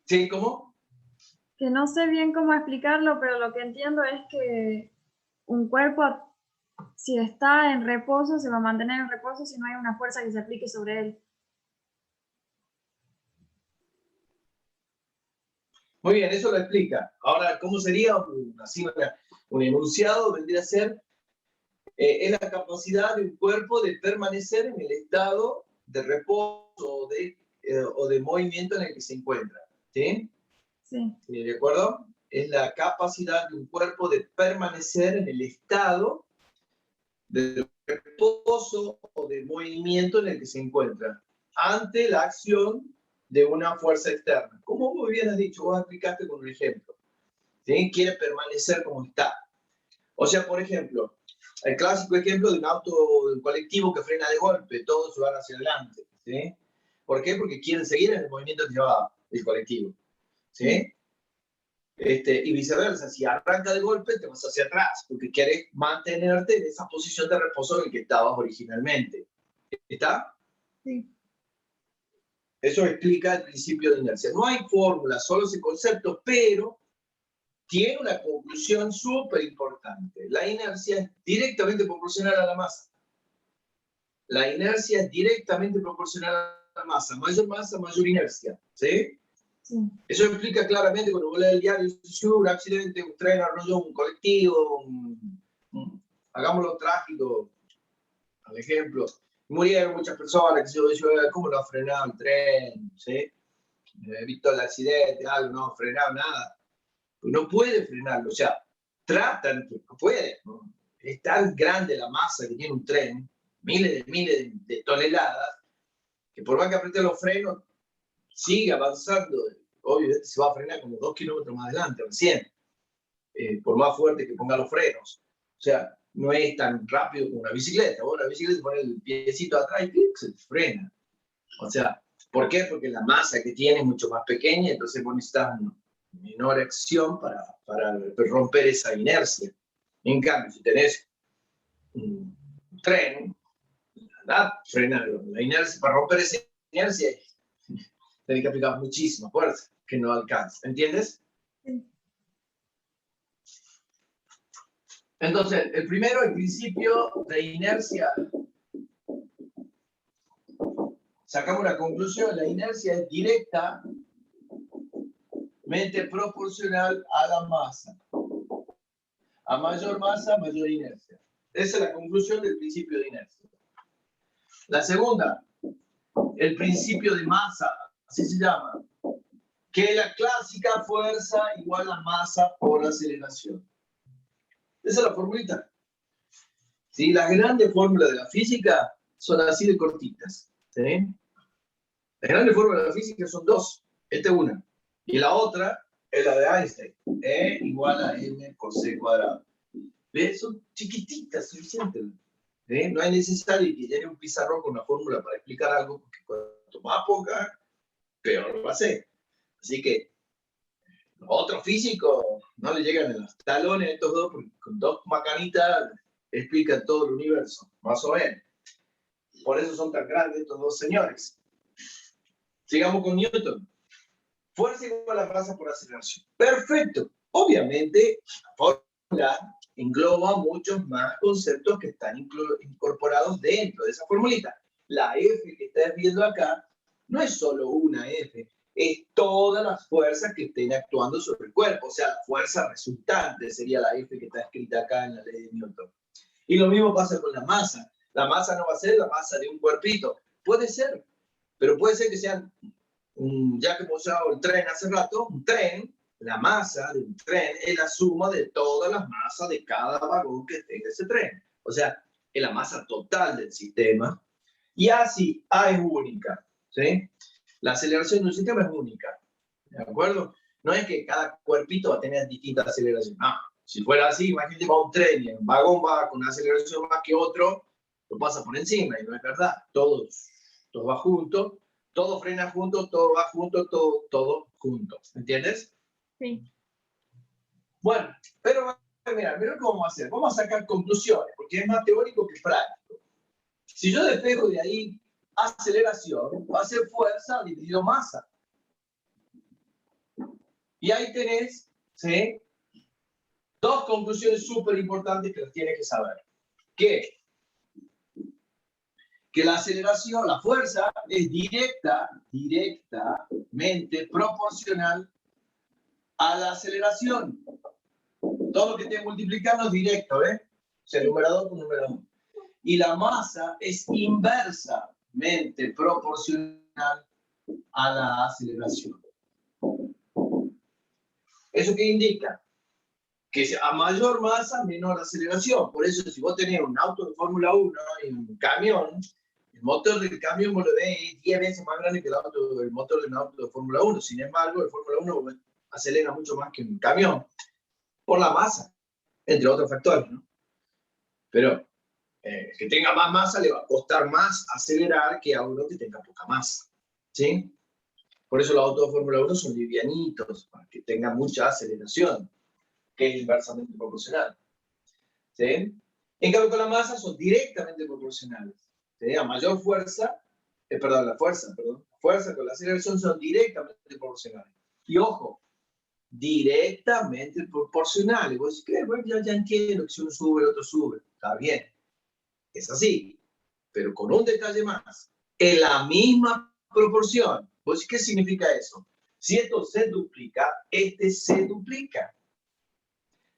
¿Sí? ¿Cómo? Que no sé bien cómo explicarlo, pero lo que entiendo es que un cuerpo si está en reposo, se va a mantener en reposo si no hay una fuerza que se aplique sobre él. Muy bien, eso lo explica. Ahora, ¿cómo sería un enunciado? Vendría a ser, es la capacidad de un cuerpo de permanecer en el estado de reposo o de movimiento en el que se encuentra. ¿Sí? Sí. ¿Sí? ¿De acuerdo? Es la capacidad de un cuerpo de permanecer en el estado de reposo o de movimiento en el que se encuentra ante la acción de una fuerza externa. Como muy bien has dicho, vos explicaste con un ejemplo. ¿Sí? Quiere permanecer como está. O sea, por ejemplo, el clásico ejemplo de un auto, de un colectivo que frena de golpe, todos se van hacia adelante. ¿Sí? ¿Por qué? Porque quieren seguir en el movimiento que lleva el colectivo. ¿Sí? Y viceversa, si arranca de golpe, te vas hacia atrás, porque quieres mantenerte en esa posición de reposo en la que estabas originalmente. ¿Está? Sí. Eso explica el principio de inercia. No hay fórmula, solo ese concepto, pero tiene una conclusión súper importante. La inercia es directamente proporcional a la masa. La inercia es directamente proporcional a la masa. Masa, mayor inercia. ¿Sí? Sí. Eso explica claramente cuando vos lees el diario, si hubo un accidente, un tren arrolló un colectivo, hagámoslo trágico, al ejemplo, murieron muchas personas, ¿cómo lo ha frenado el tren? ¿Sí? He visto el accidente, algo, no ha frenado nada. Pues no puede frenarlo, o sea, tratan, no puede, ¿no? Es tan grande la masa que tiene un tren, miles de toneladas, que por más que apriete los frenos, sigue avanzando. Obviamente se va a frenar como 2 kilómetros más adelante, recién, por más fuerte que ponga los frenos. O sea, no es tan rápido como una bicicleta. Vos una bicicleta pone el piecito atrás y se frena. O sea, ¿por qué? Porque la masa que tiene es mucho más pequeña, entonces vos necesitas una menor acción para romper esa inercia. En cambio, si tenés un tren, frenarlo. La inercia, para romper esa inercia, tenés que aplicar muchísima fuerza que no alcanza. ¿Entiendes? Sí. Entonces, el primero, el principio de inercia. Sacamos la conclusión, la inercia es directamente proporcional a la masa. A mayor masa, mayor inercia. Esa es la conclusión del principio de inercia. La segunda, el principio de masa, así se llama, que es la clásica fuerza igual a masa por aceleración. Esa es la formulita. ¿Sí? Las grandes fórmulas de la física son así de cortitas. ¿Sí? Las grandes fórmulas de la física son dos. Esta es una. Y la otra es la de Einstein. E igual a m por c cuadrado. ¿Ves? Son chiquititas, suficientes. No es necesario que llene un pizarrón con una fórmula para explicar algo, porque cuanto más poca, peor va a ser. Así que los otros físicos no le llegan en los talones a estos dos, porque con dos macanitas explican todo el universo, más o menos. Por eso son tan grandes estos dos señores. Sigamos con Newton. Fuerza igual a masa por aceleración. Perfecto. Obviamente, la fórmula engloba muchos más conceptos que están incorporados dentro de esa formulita. La F que estás viendo acá no es solo una F, es todas las fuerzas que estén actuando sobre el cuerpo. O sea, la fuerza resultante sería la F que está escrita acá en la ley de Newton. Y lo mismo pasa con la masa. La masa no va a ser la masa de un cuerpito. Puede ser, pero puede ser que sean, ya que hemos usado el tren hace rato, un tren, la masa de un tren es la suma de todas las masas de cada vagón que tenga ese tren. O sea, es la masa total del sistema. Y así, A es única. ¿Sí? La aceleración de un sistema es única. ¿De acuerdo? No es que cada cuerpito va a tener distinta aceleración. No. Si fuera así, imagínate, va un tren y un vagón va con una aceleración más que otro, lo pasa por encima, y no es verdad. Todo va junto, todo frena junto, todo va junto, todo junto. ¿Entiendes? Sí. Bueno, pero mira cómo vamos a hacer. Vamos a sacar conclusiones, porque es más teórico que práctico. Si yo despejo de ahí aceleración, va a ser fuerza dividido masa. Y ahí tenés, ¿sí?, dos conclusiones súper importantes que las tienes que saber. que la aceleración, la fuerza, es directamente proporcional a la aceleración. Todo lo que esté multiplicando es directo, ¿ves? O sea, numerador con numerador. Y la masa es inversamente proporcional a la aceleración. ¿Eso qué indica? Que a mayor masa, menor aceleración. Por eso, si vos tenés un auto de Fórmula 1 y un camión, el motor del camión vos lo ves 10 veces más grande que el motor de un auto de Fórmula 1. Sin embargo, el Fórmula 1 acelera mucho más que un camión por la masa, entre otros factores, ¿no? Pero que tenga más masa le va a costar más acelerar que a uno que tenga poca masa, ¿sí? Por eso los autos de Fórmula 1 son livianitos, para que tengan mucha aceleración, que es inversamente proporcional, ¿sí? En cambio, con la masa son directamente proporcionales, ¿sí? A mayor fuerza, la fuerza con la aceleración son directamente proporcionales. Y ojo, directamente proporcionales. Vos decís, ¿qué? Bueno, ya entiendo que si uno sube, el otro sube. Está bien, es así, pero con un detalle más. En la misma proporción. ¿Vos qué significa eso? Si esto se duplica, este se duplica.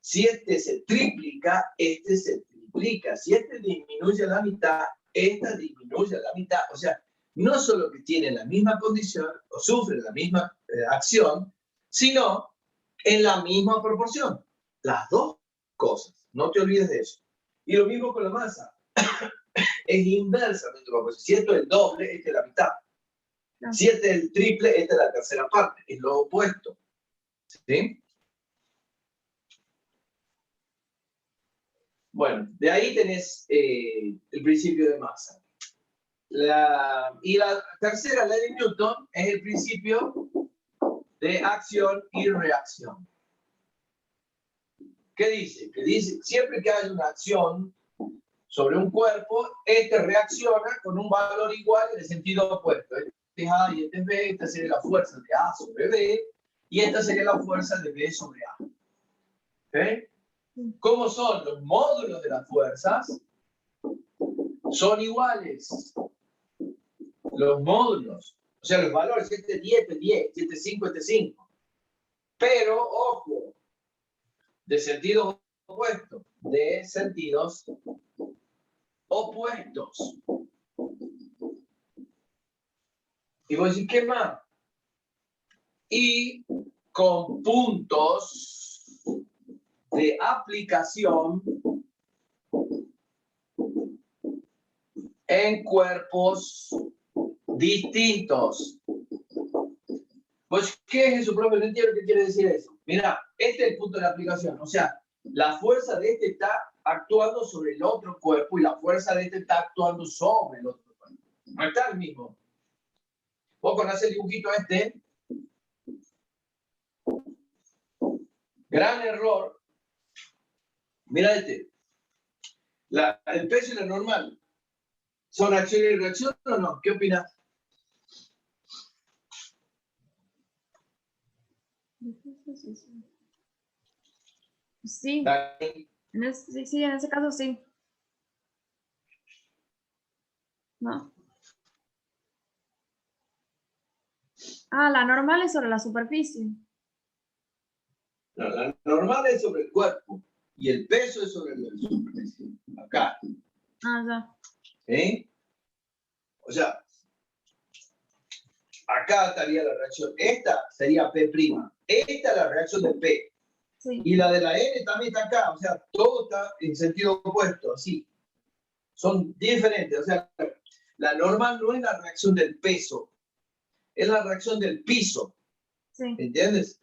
Si este se triplica, este se triplica. Si este disminuye a la mitad, esta disminuye a la mitad. O sea, no solo que tienen la misma condición o sufren la misma acción, sino en la misma proporción. Las dos cosas. No te olvides de eso. Y lo mismo con la masa. Es inversamente proporcional. Si esto es el doble, este es la mitad. Si este es el triple, esta es la tercera parte. Es lo opuesto. ¿Sí? Bueno, de ahí tenés el principio de masa. Y la tercera ley de Newton es el principio de acción y reacción. ¿Qué dice? Que dice, siempre que hay una acción sobre un cuerpo, este reacciona con un valor igual en el sentido opuesto. Este es A y este es B, esta sería la fuerza de A sobre B, y esta sería la fuerza de B sobre A. ¿Okay? ¿Cómo son los módulos de las fuerzas? Son iguales. Los módulos, o sea, los valores, este es 10, este es 10, este es 5, este es 5. Pero, ojo, de sentidos opuestos, de sentidos opuestos. Y vos decís, ¿qué más? Y con puntos de aplicación en cuerpos distintos. Pues, ¿qué es eso, profe? No entiendo qué quiere decir eso. Mira, este es el punto de aplicación. O sea, la fuerza de este está actuando sobre el otro cuerpo y la fuerza de este está actuando sobre el otro cuerpo. No está el mismo. Vos conocés el dibujito este. Gran error. Mira este. El peso y la normal. ¿Son acción y reacción o no? ¿Qué opinas? Sí. Sí, en ese caso sí. No. Ah, la normal es sobre la superficie. No, la normal es sobre el cuerpo y el peso es sobre la superficie. Acá. Ah, ya. ¿Sí? O sea, acá estaría la reacción. Esta sería P'. Esta es la reacción de P. Sí. Y la de la N también está acá. O sea, todo está en sentido opuesto, así. Son diferentes. O sea, la normal no es la reacción del peso. Es la reacción del piso. Sí. ¿Entiendes?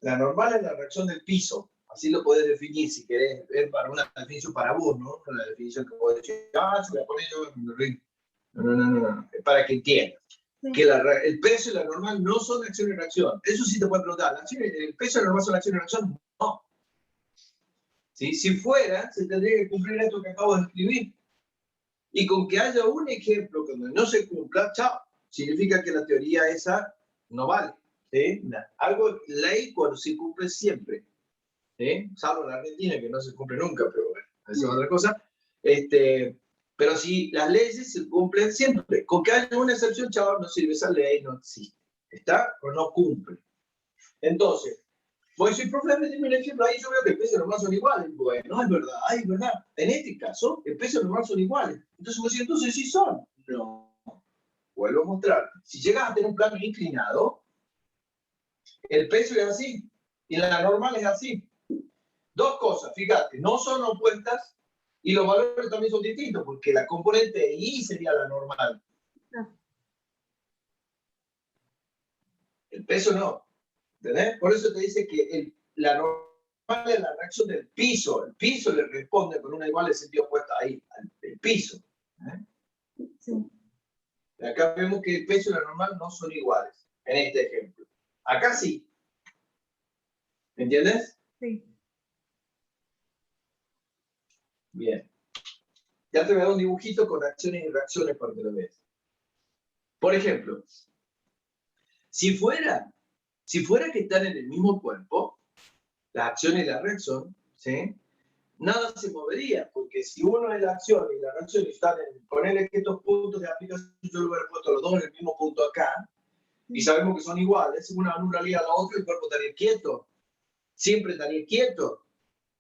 La normal es la reacción del piso. Así lo puedes definir si querés ver para una definición para vos, ¿no? Una definición que podés decir, se voy a poner yo en el ring. No. Para que entiendas. Sí. Que el peso y la normal no son acción y reacción. Eso sí te puede preguntar. ¿El peso y la normal son acción y reacción? No. ¿Sí? Si fuera, se tendría que cumplir esto que acabo de escribir. Y con que haya un ejemplo que no se cumpla, chao. Significa que la teoría esa no vale. ¿Sí? Algo ley cuando se cumple siempre. ¿sí? Salvo en la Argentina, que no se cumple nunca, pero bueno, eso es otra cosa. Pero si las leyes se cumplen siempre, con que haya una excepción, chaval, no sirve, esa ley no existe. ¿Está? O no cumple. Entonces, pues si el problema es un ejemplo, ahí yo veo que el peso normal son iguales. Bueno, es verdad, es verdad. En este caso, el peso normal son iguales. Entonces, pues, entonces sí son. No. Vuelvo a mostrar. Si llegas a tener un plano inclinado, el peso es así. Y la normal es así. Dos cosas, fíjate, no son opuestas y los valores también son distintos, porque la componente I sería la normal. No. El peso no. ¿Entendés? Por eso te dice que la normal es la reacción del piso. El piso le responde con una igual de sentido opuesto ahí, al piso. Sí. Acá vemos que el peso y la normal no son iguales, en este ejemplo. Acá sí. ¿Entiendes? Sí. Bien. Ya te voy a dar un dibujito con acciones y reacciones para que lo veas. Por ejemplo, si fuera que están en el mismo cuerpo, la acción y la reacción, ¿sí? Nada se movería, porque si uno es la acción y la reacción están en ponerle que estos puntos de aplicación, yo lo hubiera puesto los dos en el mismo punto acá, y sabemos que son iguales, una anularía a la otra, el cuerpo estaría quieto, siempre estaría quieto,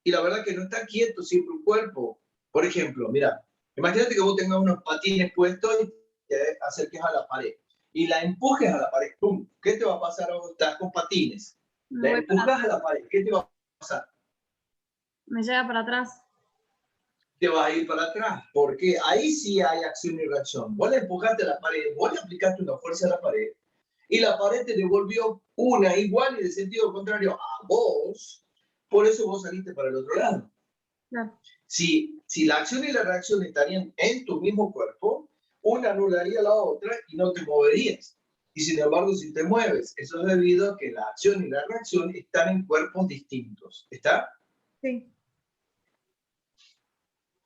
y la verdad que no está quieto siempre un cuerpo. Por ejemplo, mira, imagínate que vos tengas unos patines puestos y te acerques a la pared, y la empujes a la pared, ¡pum! ¿Qué te va a pasar a vos? Estás con patines, la empujas a la pared, ¿qué te va a pasar? Me llega para atrás. Te vas a ir para atrás, porque ahí sí hay acción y reacción. Vos le empujaste a la pared, vos le aplicaste una fuerza a la pared, y la pared te devolvió una igual y de sentido contrario a vos, por eso vos saliste para el otro lado. No. Si la acción y la reacción estarían en tu mismo cuerpo, una anularía a la otra y no te moverías. Y sin embargo, si te mueves, eso es debido a que la acción y la reacción están en cuerpos distintos. ¿Está? Sí.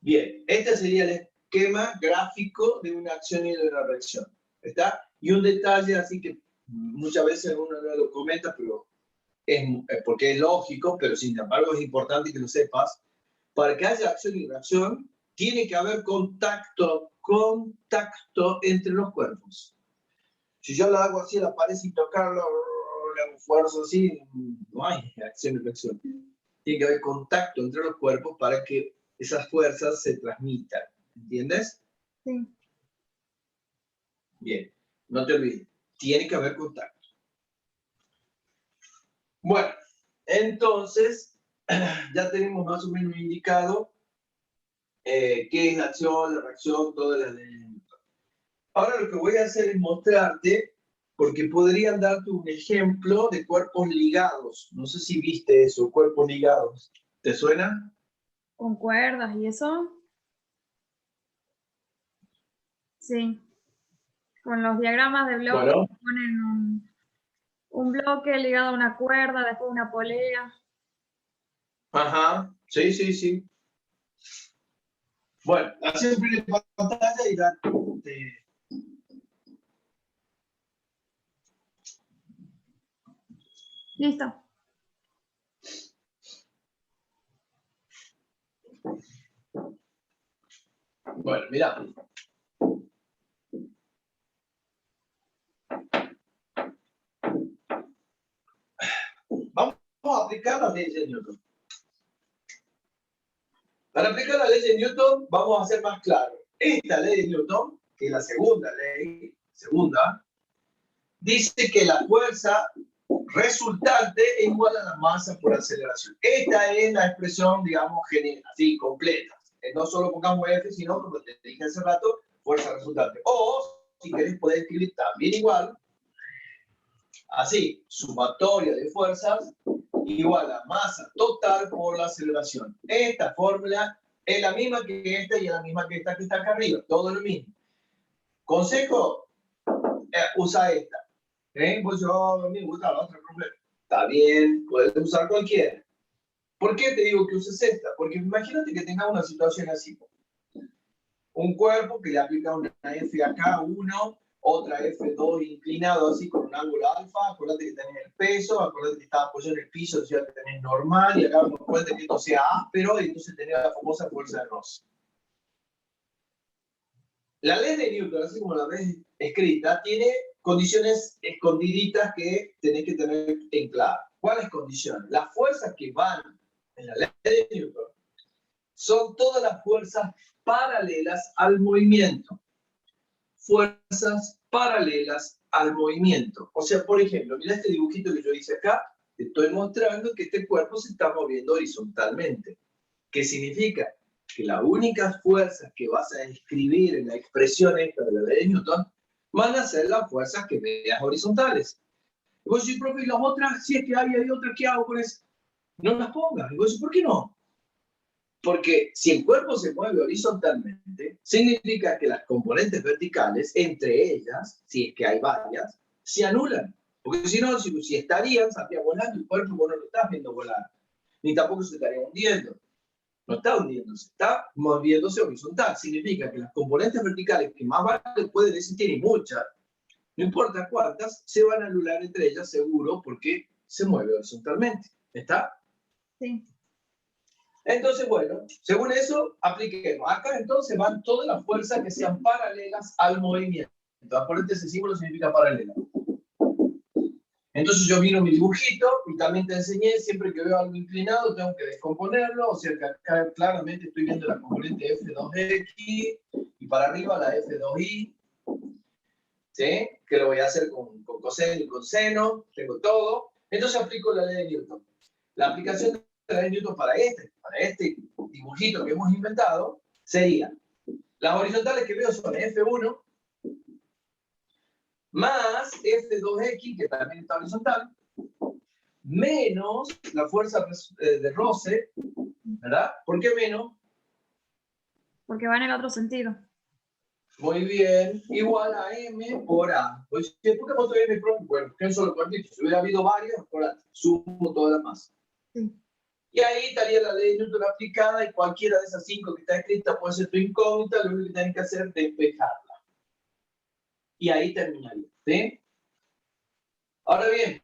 Bien, este sería el esquema gráfico de una acción y de una reacción. ¿Está? Y un detalle así que muchas veces uno no lo comenta, pero porque es lógico, pero sin embargo es importante que lo sepas. Para que haya acción y reacción, tiene que haber contacto entre los cuerpos. Si yo la hago así a la pared sin tocarlo, le hago fuerza así, no hay acción y reacción. Tiene que haber contacto entre los cuerpos para que esas fuerzas se transmitan. ¿Entiendes? Sí. Bien, no te olvides, tiene que haber contacto. Bueno, entonces ya tenemos más o menos indicado qué es la acción, la reacción, todas las leyes. Ahora lo que voy a hacer es mostrarte, porque podrían darte un ejemplo de cuerpos ligados. No sé si viste eso, cuerpos ligados. ¿Te suena? Con cuerdas y eso. Sí. Con los diagramas de bloques, Bueno. ponen un bloque ligado a una cuerda, después una polea. Ajá, sí, sí, sí. Bueno, hacer un primer pantalla y darte. Listo. Bueno, mira. Vamos a aplicar la ley de Newton. Para aplicar la ley de Newton, vamos a ser más claros. Esta ley de Newton, que es la segunda ley, dice que la fuerza resultante es igual a la masa por aceleración. Esta es la expresión, digamos, así, completa. No solo pongamos F, sino, como te dije hace rato, fuerza resultante. O, si querés, podés escribir también igual, así, sumatoria de fuerzas igual a masa total por la aceleración. Esta fórmula es la misma que esta y es la misma que esta que está acá arriba. Todo lo mismo. Consejo, usa esta. Pues yo me gusta la otra problema. Está bien, puedes usar cualquiera. ¿Por qué te digo que uses esta? Porque imagínate que tengas una situación así. Un cuerpo que le aplica una F acá, 1, otra F2 inclinado así con un ángulo alfa, acuérdate que tenés el peso, acuérdate que está apoyado en el piso, o sea que tenés normal, y acá acuérdate que esto sea áspero, y entonces tenés la famosa fuerza de Rosse. La ley de Newton, así como la ves escrita, tiene condiciones escondiditas que tenés que tener en claro. ¿Cuáles condiciones? Las fuerzas que van en la ley de Newton son todas las fuerzas paralelas al movimiento. Fuerzas paralelas al movimiento. O sea, por ejemplo, mira este dibujito que yo hice acá, te estoy mostrando que este cuerpo se está moviendo horizontalmente. ¿Qué significa? Que las únicas fuerzas que vas a escribir en la expresión esta de la ley de Newton van a ser las fuerzas que veas horizontales. Y vos decís, profe, ¿y las otras? Si es que hay otras, ¿qué hago con eso? No las pongas. Y vos decís, ¿por qué no? Porque si el cuerpo se mueve horizontalmente, significa que las componentes verticales, entre ellas, si es que hay varias, se anulan. Porque si no, si estarían volando, el cuerpo vos no lo estás viendo volar. Ni tampoco se estaría hundiendo. No está hundiéndose, está moviéndose horizontal. Significa que las componentes verticales que más varias pueden existir, y muchas, no importa cuántas, se van a anular entre ellas seguro porque se mueve horizontalmente. ¿Está? Sí. Entonces, bueno, según eso, apliquemos. Acá entonces van todas las fuerzas que sean paralelas al movimiento. Acuérdate, ese símbolo significa paralela. Entonces yo miro mi dibujito y también te enseñé, siempre que veo algo inclinado tengo que descomponerlo, o sea que acá claramente estoy viendo la componente F2X y para arriba la F2Y, ¿sí? Que lo voy a hacer con coseno y con seno, tengo todo. Entonces aplico la ley de Newton. La aplicación de la ley de Newton para este dibujito que hemos inventado sería, las horizontales que veo son F1 más F2X, que también está horizontal, menos la fuerza de roce, ¿verdad? ¿Por qué menos? Porque va en el otro sentido. Muy bien, igual a M por A. Pues, ¿por qué moto M por A? Bueno, porque es un solo cuartito. Si hubiera habido varios, por A, sumo todas las masas. Sí. Y ahí estaría la ley de Newton aplicada y cualquiera de esas 5 que está escrita puede ser tu incógnita, lo único que tienes que hacer es despejarla. Y ahí terminaría, ¿sí? Ahora bien,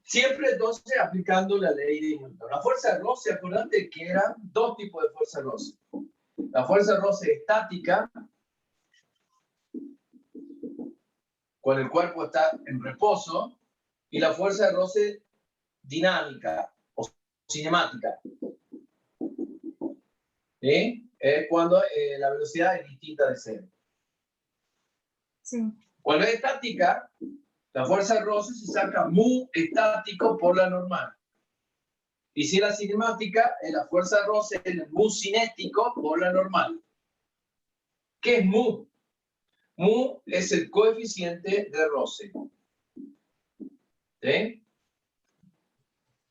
siempre entonces aplicando la ley de Newton. La fuerza de roce, acordate que eran dos tipos de fuerza de roce. La fuerza de roce estática, cuando el cuerpo está en reposo, y la fuerza de roce dinámica o cinemática. ¿Sí? Es cuando la velocidad es distinta de cero. Sí. Cuando es estática, la fuerza de roce se saca mu estático por la normal. Y si es la cinemática, la fuerza de roce es el mu cinético por la normal. ¿Qué es mu? Mu es el coeficiente de roce. ¿Sí?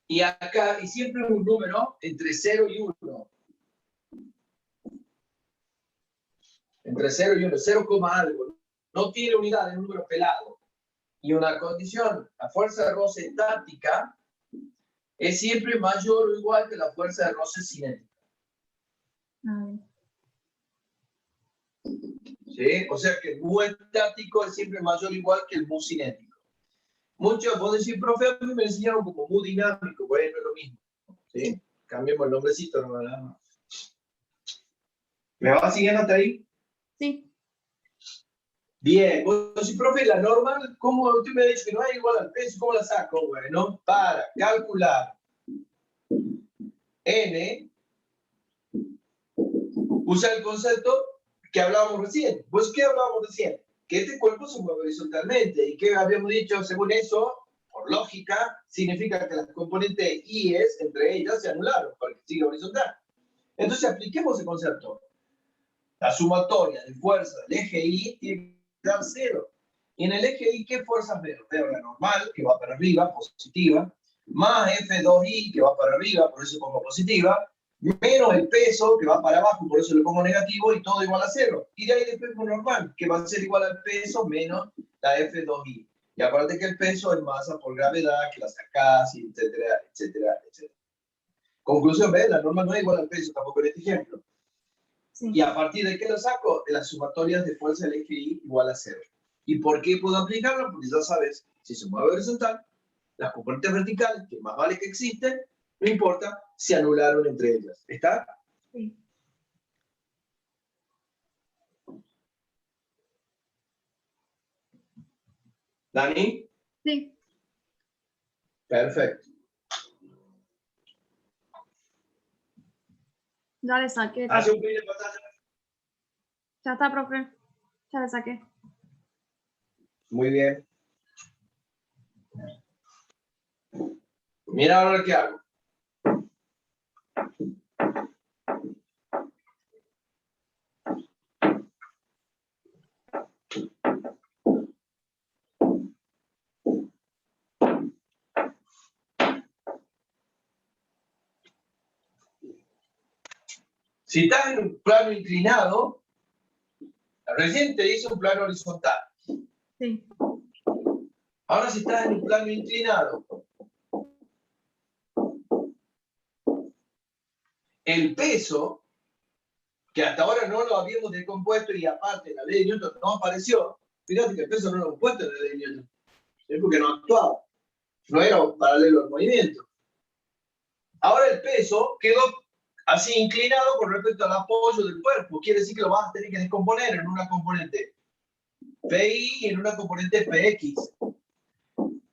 Y acá, y siempre es un número entre 0 y 1. Entre 0 y 1, 0, algo. No tiene unidad, es un número pelado. Y una condición, la fuerza de roce estática es siempre mayor o igual que la fuerza de roce cinética. ¿Sí? O sea que el mu estático es siempre mayor o igual que el mu cinético. Muchos pueden decir, profe, a mí me enseñaron como mu dinámico, bueno, es lo mismo. ¿Sí? Cambiemos el nombrecito, no nada más. ¿Me va siguiendo hasta ahí? Sí. Bien, bueno, si profe, la normal, ¿cómo usted me ha dicho que no es igual al peso? ¿Cómo la saco? Bueno, para calcular n, usa el concepto que hablábamos recién. Pues, ¿qué hablábamos recién? Que este cuerpo se mueve horizontalmente. ¿Y qué habíamos dicho? Según eso, por lógica, significa que las componentes i's entre ellas se anularon, porque sigue horizontal. Entonces, apliquemos ese concepto. La sumatoria de fuerza del eje y tiene que dar 0. Y en el eje y, ¿qué fuerzas veo? Veo la normal, que va para arriba, positiva, más F2Y, que va para arriba, por eso pongo positiva, menos el peso, que va para abajo, por eso le pongo negativo, y todo igual a 0. Y de ahí después pongo normal, que va a ser igual al peso menos la F2Y. Y acuérdate que el peso es masa por gravedad, que la sacás, etcétera, etcétera, etcétera. Conclusión, ¿ves? La normal no es igual al peso, tampoco en este ejemplo. Sí. ¿Y a partir de qué lo saco? De las sumatorias de fuerza del eje Y igual a 0. ¿Y por qué puedo aplicarlo? Porque ya sabes, si se mueve horizontal, las componentes verticales, que más vale que existen, no importa, se anularon entre ellas. ¿Está? Sí. ¿Dani? Sí. Perfecto. Ya le saqué. Hace un clic de pantalla. Ya está, profe. Ya le saqué. Muy bien. Mira ahora qué hago. Si estás en un plano inclinado, recién te hice un plano horizontal. Sí. Ahora si estás en un plano inclinado, el peso, que hasta ahora no lo habíamos descompuesto y aparte la ley de Newton no apareció, fíjate que el peso no lo hemos puesto en la ley de Newton, es porque no actuaba, no era paralelo al movimiento. Ahora el peso quedó así inclinado con respecto al apoyo del cuerpo, quiere decir que lo vas a tener que descomponer en una componente PI y en una componente PX.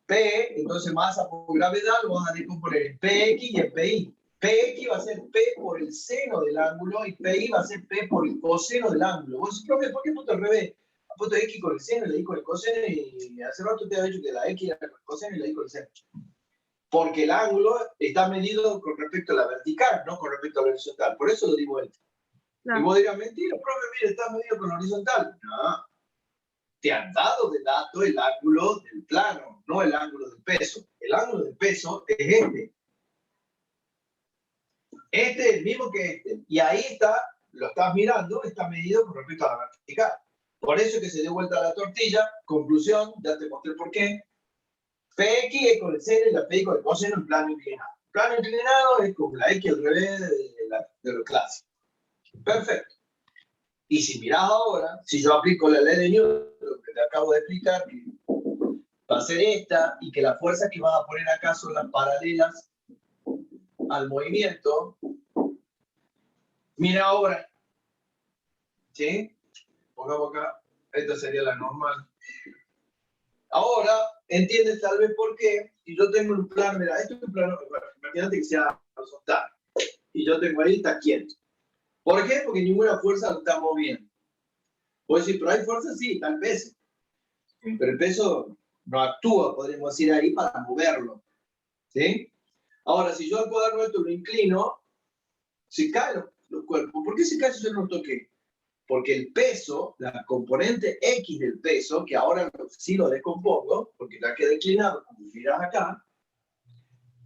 P, entonces masa por gravedad, lo vas a descomponer en PX y en PI. PX va a ser P por el seno del ángulo y PI va a ser P por el coseno del ángulo. Vos decís, profe, ¿por qué punto al revés? Ha puesto X con el seno y la Y con el coseno y hace rato te había dicho que la X era con el coseno y la Y con el seno. Porque el ángulo está medido con respecto a la vertical, no con respecto a la horizontal. Por eso lo di vuelta. Claro. Y vos dirás, mentira, profe, mire, está medido con la horizontal. No. Te han dado de dato el ángulo del plano, no el ángulo del peso. El ángulo del peso es este. Este es el mismo que este. Y ahí está, lo estás mirando, está medido con respecto a la vertical. Por eso es que se dio vuelta la tortilla. Conclusión, ya te mostré por qué. PX es con el seno y la PX con el coseno en plano inclinado. Plano inclinado es como la X al revés de lo clásico. Perfecto. Y si mirás ahora, si yo aplico la ley de Newton, que te acabo de explicar, va a ser esta, y que las fuerzas que vas a poner acá son las paralelas al movimiento. Mira ahora, ¿sí? Pongamos acá, esta sería la normal. Ahora, entiendes tal vez por qué, si yo tengo un plano, mira, esto es un plano, bueno, imagínate que sea horizontal, y yo tengo ahí, está quieto. ¿Por qué? Porque ninguna fuerza lo está moviendo. Puedo decir, pero hay fuerza, sí, está el peso. Pero el peso no actúa, podríamos decir ahí, para moverlo. ¿Sí? Ahora, si yo al cuaderno esto lo inclino, se caen los cuerpos. ¿Por qué se cae si yo no lo toqué? Porque el peso, la componente X del peso, que ahora sí lo descompongo, porque ya queda inclinado, como miras acá,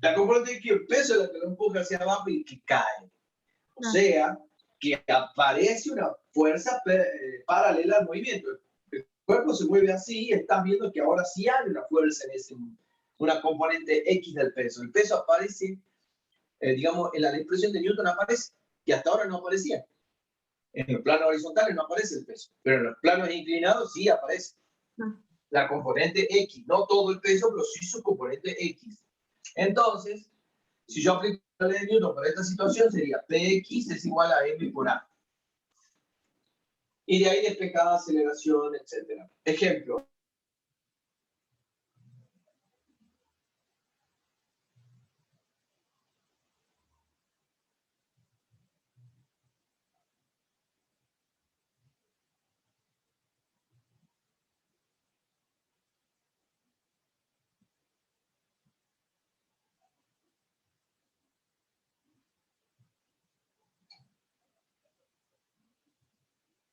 la componente X, el peso es la que lo empuja hacia abajo y que cae. O sea, que aparece una fuerza paralela al movimiento. El cuerpo se mueve así y estás viendo que ahora sí hay una fuerza en ese, una componente X del peso. El peso aparece, digamos, en la expresión de Newton aparece, que hasta ahora no aparecía. En los planos horizontales no aparece el peso, pero en los planos inclinados sí aparece. La componente X, no todo el peso, pero sí su componente X. Entonces, si yo aplico la ley de Newton para esta situación, sería Px es igual a m por a. Y de ahí después cada aceleración, etc. Ejemplo.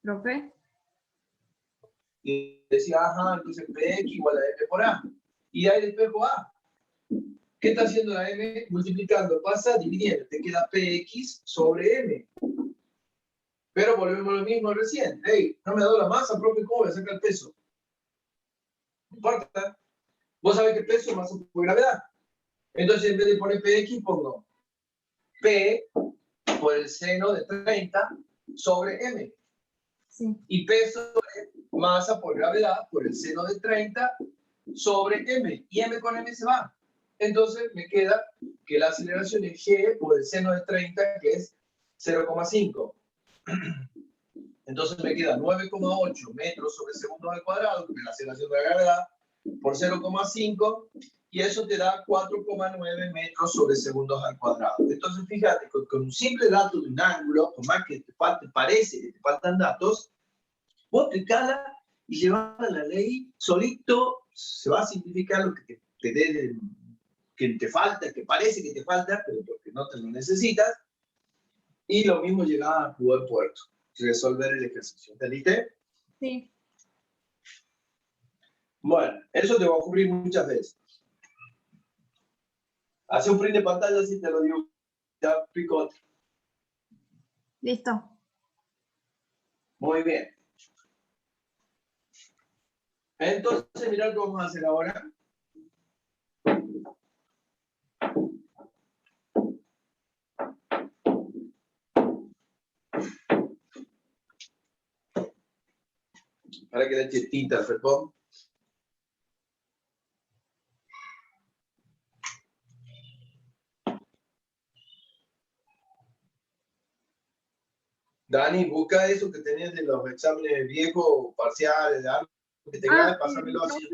¿Profe? Y decía, ajá, entonces Px igual a m por a. Y de ahí después a. ¿Qué está haciendo la m? Multiplicando, pasa dividiendo. Te queda Px sobre m. Pero volvemos a lo mismo recién. Hey, no me ha dado la masa, profe, ¿cómo voy a sacar el peso? No importa. Vos sabés que el peso es masa por gravedad. Entonces, en vez de poner Px, pongo P por el seno de 30 sobre m. Sí. Y peso es masa por gravedad por el seno de 30 sobre m. Y m con m se va. Entonces me queda que la aceleración es g por el seno de 30, que es 0,5. Entonces me queda 9,8 metros sobre segundos al cuadrado, que es la aceleración de la gravedad, por 0,5, y eso te da 4,9 metros sobre segundos al cuadrado. Entonces fíjate, con un simple dato de un ángulo, por más que parece que te faltan datos, vos aplicala y llevarla a la ley solito, se va a simplificar lo que te falta, que parece que te falta, pero porque no te lo necesitas, y lo mismo llegar a buen puerto, resolver el ejercicio. ¿Entendiste? Sí. Bueno, eso te va a ocurrir muchas veces. Hace un print de pantalla si te lo digo. Ya pico. Listo. Muy bien. Entonces, mirá lo que vamos a hacer ahora. Para que le eche tinta al felpón. Dani, busca eso que tenías de los exámenes viejos, parciales, de algo que tengas, pásamelo así.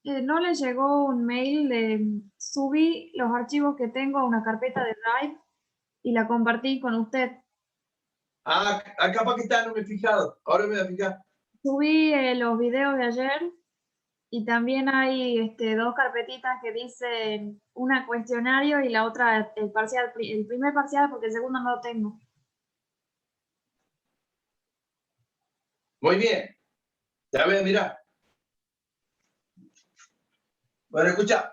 No le llegó un mail, subí los archivos que tengo a una carpeta de Drive y la compartí con usted. Ah, capaz que está, no me he fijado. Ahora me voy a fijar. Subí los videos de ayer y también hay dos carpetitas que dicen una cuestionario y la otra el parcial, el primer parcial porque el segundo no lo tengo. Muy bien. Ya voy a mirar. Bueno, escucha.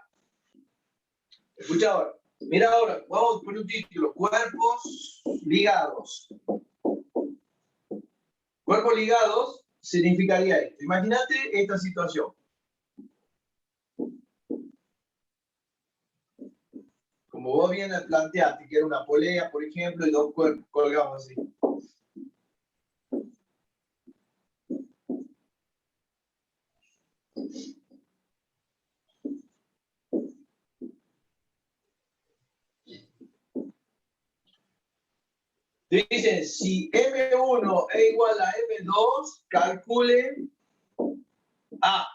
Escucha ahora. Mira ahora, vamos a poner un título. Cuerpos ligados. Cuerpos ligados significaría esto. Imagínate esta situación. Como vos bien planteaste, que era una polea, por ejemplo, y dos cuerpos colgados así. Dicen, si M1 es igual a M2, calcule A.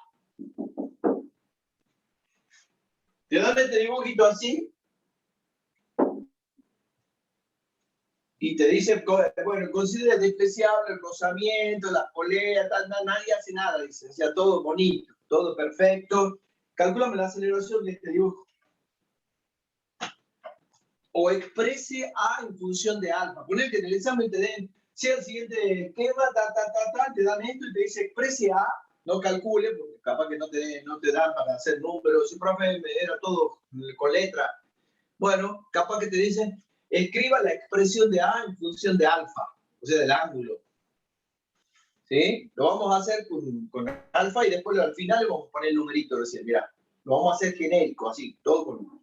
¿De dónde te dibujito así? Y te dice, bueno, considera despreciable el rozamiento, las poleas, nadie hace nada, dice. O sea, todo bonito, todo perfecto. Calcúlame la aceleración de este dibujo. O exprese A en función de alfa. Poner que en el examen te den, si el siguiente esquema, te dan esto y te dice exprese A, no calcule, porque capaz que no te dan para hacer números. Si profe, era todo con letra. Bueno, capaz que te dicen, escriba la expresión de A en función de alfa, o sea, del ángulo. ¿Sí? Lo vamos a hacer con alfa y después al final le vamos a poner el numerito recién. Mirá, lo vamos a hacer genérico, así, todo con número.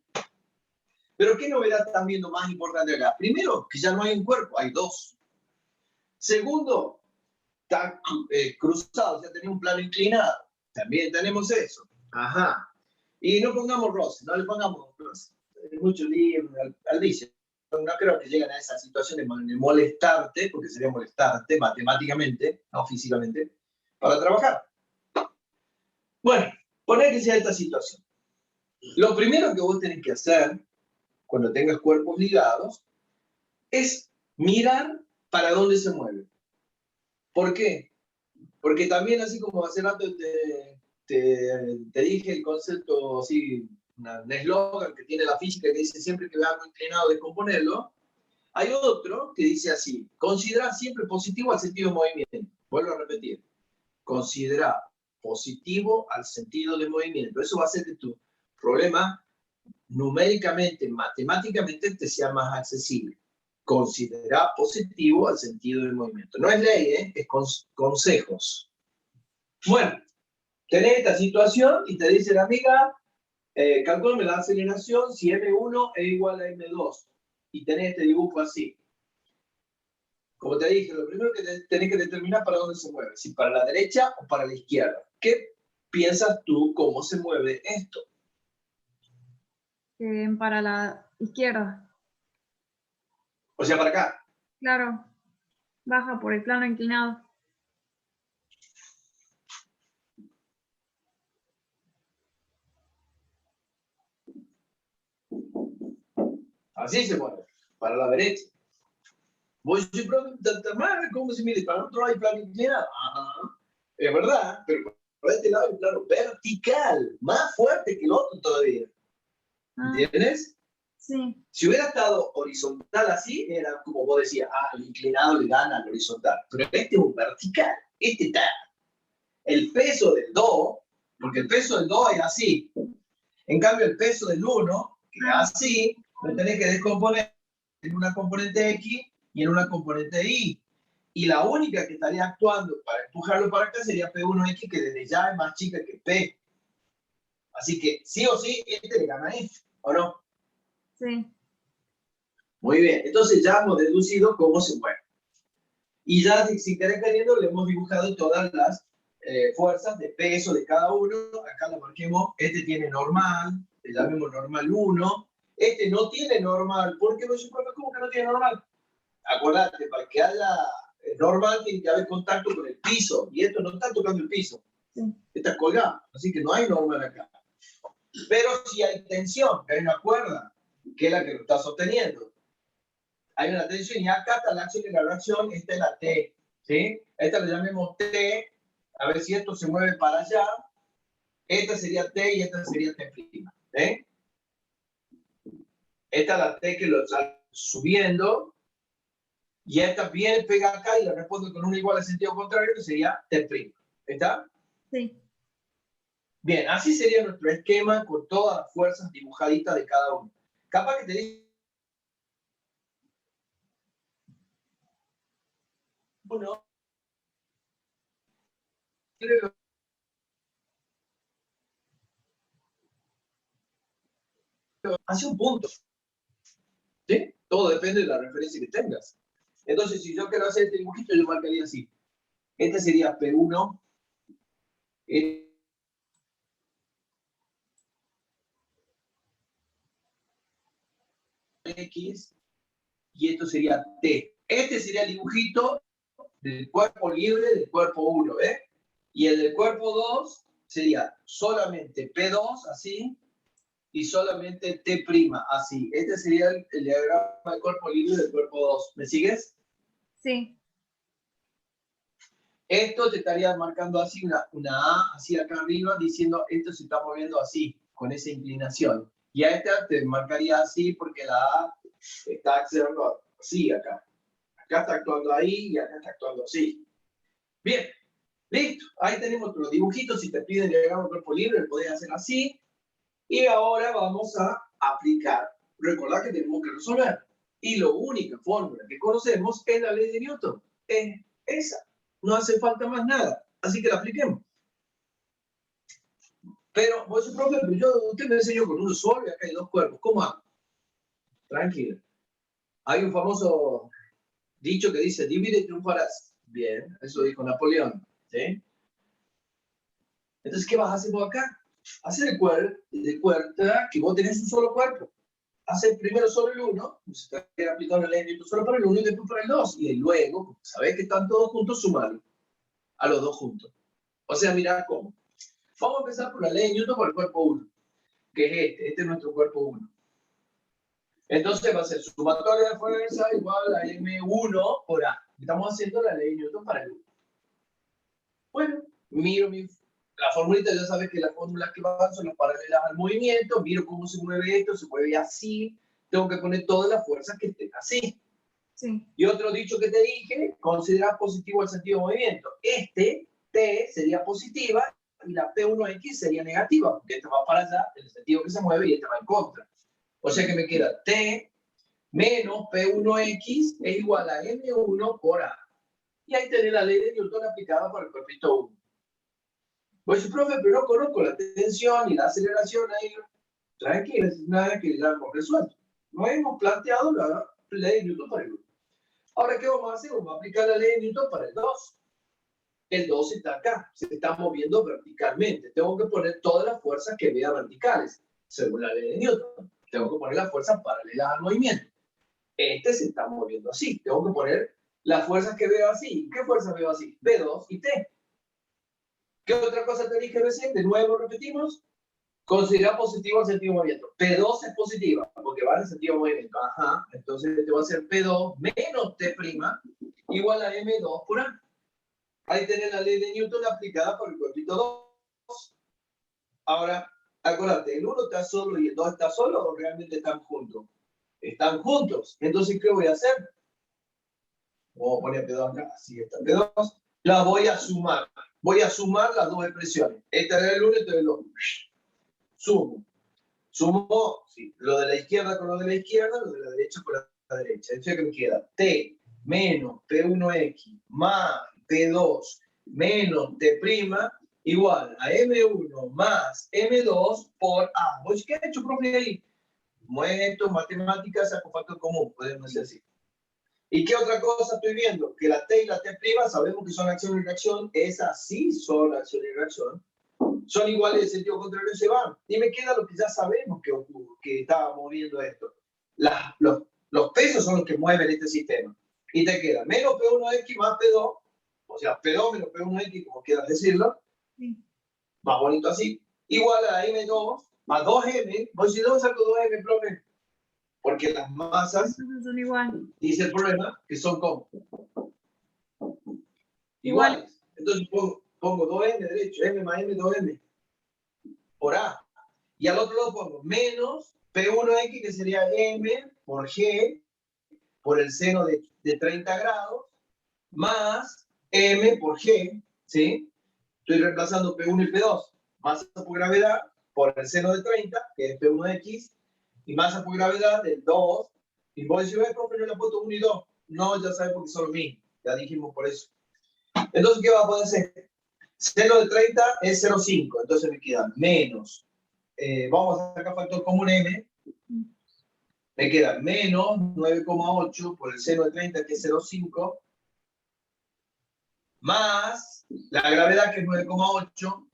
Pero ¿qué novedad están viendo más importante acá? Primero, que ya no hay un cuerpo, hay dos. Segundo, está cruzado, o sea, tenemos un plano inclinado. También tenemos eso. Ajá. Y no pongamos roce, no le pongamos roce. Mucho lío, Alicia. No creo que lleguen a esa situación de molestarte, porque sería molestarte matemáticamente, no físicamente, para trabajar. Bueno, poner que sea esta situación. Lo primero que vos tenés que hacer cuando tengas cuerpos ligados es mirar para dónde se mueve. ¿Por qué? Porque también, así como hace rato te dije el concepto, así, un eslogan que tiene la física que dice siempre que ve algo inclinado, descomponerlo. Hay otro que dice así: considera siempre positivo al sentido de movimiento. Vuelvo a repetir: considera positivo al sentido de movimiento. Eso va a hacer que tu problema numéricamente, matemáticamente, te sea más accesible. Considera positivo al sentido del movimiento. No es ley, es consejos. Bueno, tenés esta situación y te dice la amiga, calculame la aceleración si M1 es igual a M2. Y tenés este dibujo así. Como te dije, lo primero que tenés que determinar para dónde se mueve, si para la derecha o para la izquierda. ¿Qué piensas tú cómo se mueve esto? Para la izquierda. O sea, para acá. Claro, baja por el plano inclinado. Así se mueve, para la derecha. Vos decís, pero ¿cómo se mide? Para el otro hay plano inclinado. Ajá. Es verdad, pero para este lado hay un plano vertical, más fuerte que el otro todavía. ¿Entiendes? Sí. Si hubiera estado horizontal así, era como vos decías, el inclinado le gana al horizontal. Pero este es un vertical. Este está. El peso del 2, porque el peso del 2 es así. En cambio, el peso del 1, que es así, lo tenés que descomponer en una componente X y en una componente Y. Y la única que estaría actuando para empujarlo para acá sería P1X, que desde ya es más chica que P. Así que sí o sí, este le gana a F, ¿o no? Sí. Muy bien, entonces ya hemos deducido cómo se mueve. Y ya, si querés queriendo, le hemos dibujado todas las fuerzas de peso de cada uno. Acá lo marquemos, este tiene normal, le llamemos normal 1. Este no tiene normal, ¿por qué no se mueve? ¿Cómo que no tiene normal? Acuérdate, para que haya normal tiene que haber contacto con el piso, y esto no está tocando el piso, está colgado, así que no hay normal acá. Pero si hay tensión, que hay una cuerda, que es la que lo está sosteniendo, hay una tensión, y acá está la acción y la reacción, esta es la T, ¿sí? Esta le llamemos T, a ver si esto se mueve para allá, esta sería T y esta sería T', ¿eh? Esta es la T que lo está subiendo, y esta viene, pega acá y la responde con una igual al sentido contrario, que sería T'. ¿Está? Sí. Bien, así sería nuestro esquema con todas las fuerzas dibujaditas de cada uno. Capaz que te dice uno, hace un punto. ¿Sí? Todo depende de la referencia que tengas. Entonces, si yo quiero hacer este dibujito, yo marcaría así. Este sería P1, X, y esto sería T. Este sería el dibujito del cuerpo libre del cuerpo 1, ¿ves? Y el del cuerpo 2 sería solamente P2, así, y solamente T', así. Este sería el diagrama del cuerpo libre del cuerpo 2. ¿Me sigues? Sí. Esto te estaría marcando así una A, así acá arriba, diciendo esto se está moviendo así, con esa inclinación. Y a esta te marcaría así porque la A está actuando así acá. Acá está actuando ahí y acá está actuando así. Bien, listo. Ahí tenemos los dibujitos. Si te piden diagrama de cuerpo libre, lo podés hacer así. Y ahora vamos a aplicar. Recordad que tenemos que resolver. Y la única fórmula que conocemos es la ley de Newton. Es esa. No hace falta más nada. Así que la apliquemos. Pero, vos, profe, pero usted me enseñó con uno solo y acá hay dos cuerpos. ¿Cómo hago? Tranquilo. Hay un famoso dicho que dice, divide y triunfarás. Bien, eso dijo Napoleón. ¿Sí? Entonces, ¿qué vas a hacer vos acá? Hacer de cuenta que vos tenés un solo cuerpo. Hacer primero solo el 1, se está aplicando la ley de Newton solo para el 1 y después para el 2. Y luego, sabés que están todos juntos, sumarlo a los dos juntos. O sea, mirá cómo. Vamos a empezar por la ley de Newton para el cuerpo 1, que es este. Este es nuestro cuerpo 1. Entonces va a ser sumatoria de fuerza igual a M1 por A. Estamos haciendo la ley de Newton para el 1. Bueno, miro la formulita, ya sabes que las fórmulas que van son las paralelas al movimiento, miro cómo se mueve esto, se mueve así, tengo que poner todas las fuerzas que estén así. Sí. Y otro dicho que te dije, considerar positivo el sentido de movimiento. Este, T, sería positiva y la P1X sería negativa, porque esta va para allá, en el sentido que se mueve, y esta va en contra. O sea que me queda T menos P1X es igual a M1 por A. Y ahí tenés la ley de Newton aplicada para el cuerpito 1. Pues, profe, pero no conozco la tensión y la aceleración ahí. Tranquilo, es nada que ya hemos resuelto. No hemos planteado la ley de Newton para el 1. Ahora, ¿qué vamos a hacer? Vamos a aplicar la ley de Newton para el 2. El 2 está acá, se está moviendo verticalmente. Tengo que poner todas las fuerzas que vea verticales, según la ley de Newton. Tengo que poner las fuerzas paralelas al movimiento. Este se está moviendo así. Tengo que poner las fuerzas que veo así. ¿Qué fuerzas veo así? B2 y T. ¿Qué otra cosa te dije recién? De nuevo repetimos. Considera positivo el sentido de movimiento. P2 es positiva, porque va en el sentido de movimiento. Ajá. Entonces te va a ser P2 menos T' igual a M2 por A. Ahí tenés la ley de Newton aplicada por el cuerpito 2. Ahora, acuérdate, el 1 está solo y el 2 está solo o realmente están juntos. Están juntos. Entonces, ¿qué voy a hacer? Vamos a poner P2 acá, así está P2. La voy a sumar. Voy a sumar las dos expresiones. Esta es el 1 y esta es el 2. Sumo. Sumo, sí, lo de la izquierda con lo de la izquierda, lo de la derecha con la derecha. Entonces, ¿qué me queda? T menos P1X más P2 menos T' igual a M1 más M2 por A. ¿Vos qué has hecho, profe, ahí? Muestro, matemáticas, saco factor común, podemos decir así. ¿Y qué otra cosa estoy viendo? Que la T y la T' sabemos que son acción y reacción. Esas sí son acción y reacción. Son iguales en sentido contrario, se van. Y me queda lo que ya sabemos que ocurre, que estaba moviendo esto. Los pesos son los que mueven este sistema. Y te queda menos P1X más P2, o sea, P2 menos P1X, como quieras decirlo, sí. Más bonito así, igual a M2 más 2M. Voy a decir, ¿dónde saco 2M, profe? Porque las masas son iguales. Dice el problema que son como iguales. Entonces pongo 2M derecho, M más M, 2M por A. Y al otro lado pongo menos P1X, que sería M por G, por el seno de 30 grados, más M por G, ¿sí? Estoy reemplazando P1 y P2. Masa por gravedad por el seno de 30, que es P1X, y masa por gravedad del 2. Y vos decís, profe, no le he puesto 1 y 2. No, ya sabes porque son lo mismo. Ya dijimos por eso. Entonces, ¿qué va a poder ser? Seno de 30 es 0,5. Entonces me queda menos. Vamos a sacar factor común M. Me queda menos 9,8 por el seno de 30, que es 0,5. Más la gravedad, que es 9,8.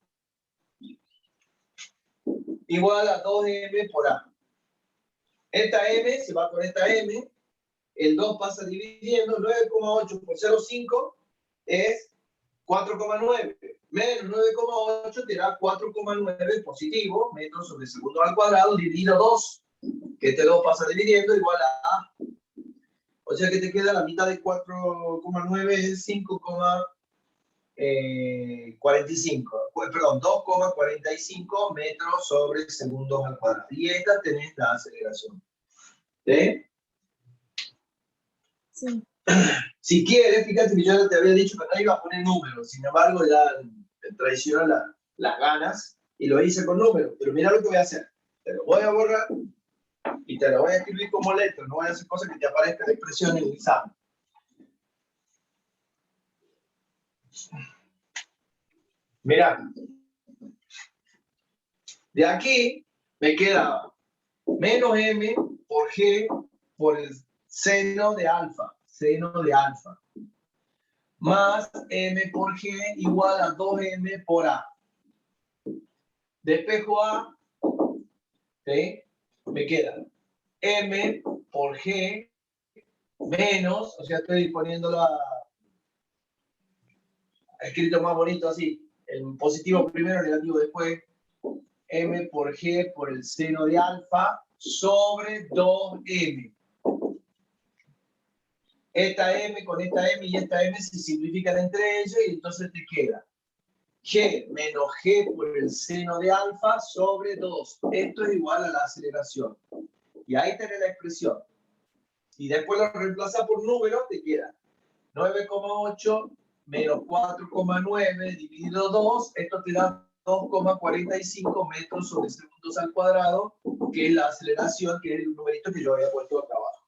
Igual a 2M por A. Esta M se va con esta M. El 2 pasa dividiendo. 9,8 por 0,5 es 4,9. Menos 9,8 te da 4,9 positivo, metros sobre segundo al cuadrado, dividido 2. Que este 2 pasa dividiendo igual a. O sea que te queda la mitad de 4,9 es 5,45. Perdón, 2,45 metros sobre segundos al cuadrado. Y esta tenés la aceleración. ¿Sí? Sí. Si quieres, fíjate que yo ya te había dicho que no iba a poner números. Sin embargo, ya traicionó las ganas y lo hice con números. Pero mira lo que voy a hacer. Te lo voy a borrar y te lo voy a escribir como letra. No voy a hacer cosas que te aparezcan expresiones en el examen. Mira. De aquí me queda menos M por G por el seno de alfa. Seno de alfa. Más M por G igual a 2M por A. Despejo A, ¿sí? Me queda M por G menos, o sea, estoy poniéndolo escrito más bonito así, el positivo primero, negativo después, M por G por el seno de alfa sobre 2M. Esta M con esta M y esta M se simplifican entre ellos y entonces te queda G menos G por el seno de alfa sobre 2. Esto es igual a la aceleración. Y ahí tenés la expresión. Y después lo reemplazas por números, te queda 9,8 menos 4,9 dividido 2. Esto te da 2,45 metros sobre segundos al cuadrado, que es la aceleración, que es el numerito que yo había puesto acá abajo.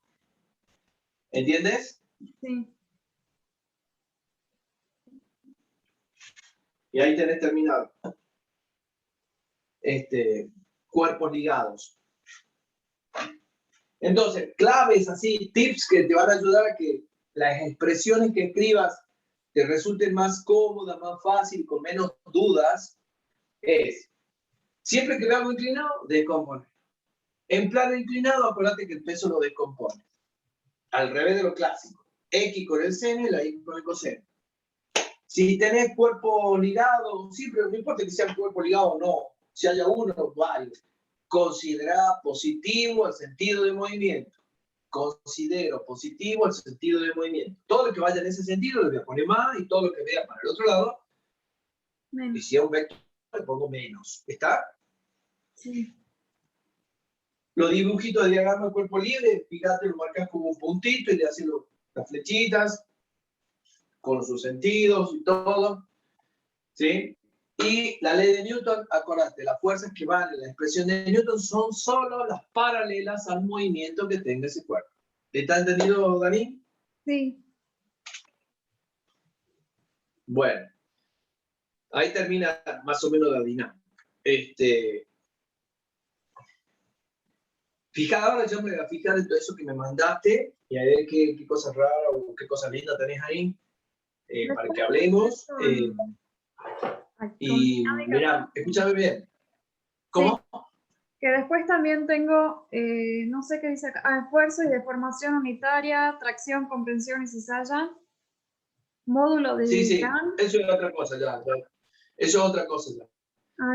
¿Entiendes? Sí. Y ahí tenés terminado. Cuerpos ligados. Entonces, claves así, tips que te van a ayudar a que las expresiones que escribas te resulten más cómodas, más fácil, con menos dudas, es, siempre que vea algo inclinado, descomponer. En plano inclinado, acuérdate que el peso lo descompone. Al revés de lo clásico. X con el seno y la Y con el coseno. Si tenés cuerpo ligado, siempre, no importa que sea cuerpo ligado o no, si haya uno, vale. Considera positivo el sentido de movimiento. Considero positivo el sentido de movimiento. Todo lo que vaya en ese sentido le voy a poner más y todo lo que vea para el otro lado, y si es un vector, le pongo menos. ¿Está? Sí. Los dibujitos de diagrama de cuerpo libre, fíjate, lo marcas como un puntito y le haces las flechitas con sus sentidos y todo. ¿Sí? Y la ley de Newton, acordate, las fuerzas que van en la expresión de Newton son solo las paralelas al movimiento que tenga ese cuerpo. ¿Está entendido, Dani? Sí. Bueno, ahí termina más o menos la dinámica. Fija, ahora yo me voy a fijar en todo eso que me mandaste y a ver qué cosas raras o qué cosas lindas tenés ahí para que hablemos. Y mira, escúchame bien. ¿Cómo? Sí. Que después también tengo, no sé qué dice acá, esfuerzo y deformación unitaria, tracción, comprensión y cizalla, módulo de Sí, Vigan. eso es otra cosa ya. Eso es otra cosa ya.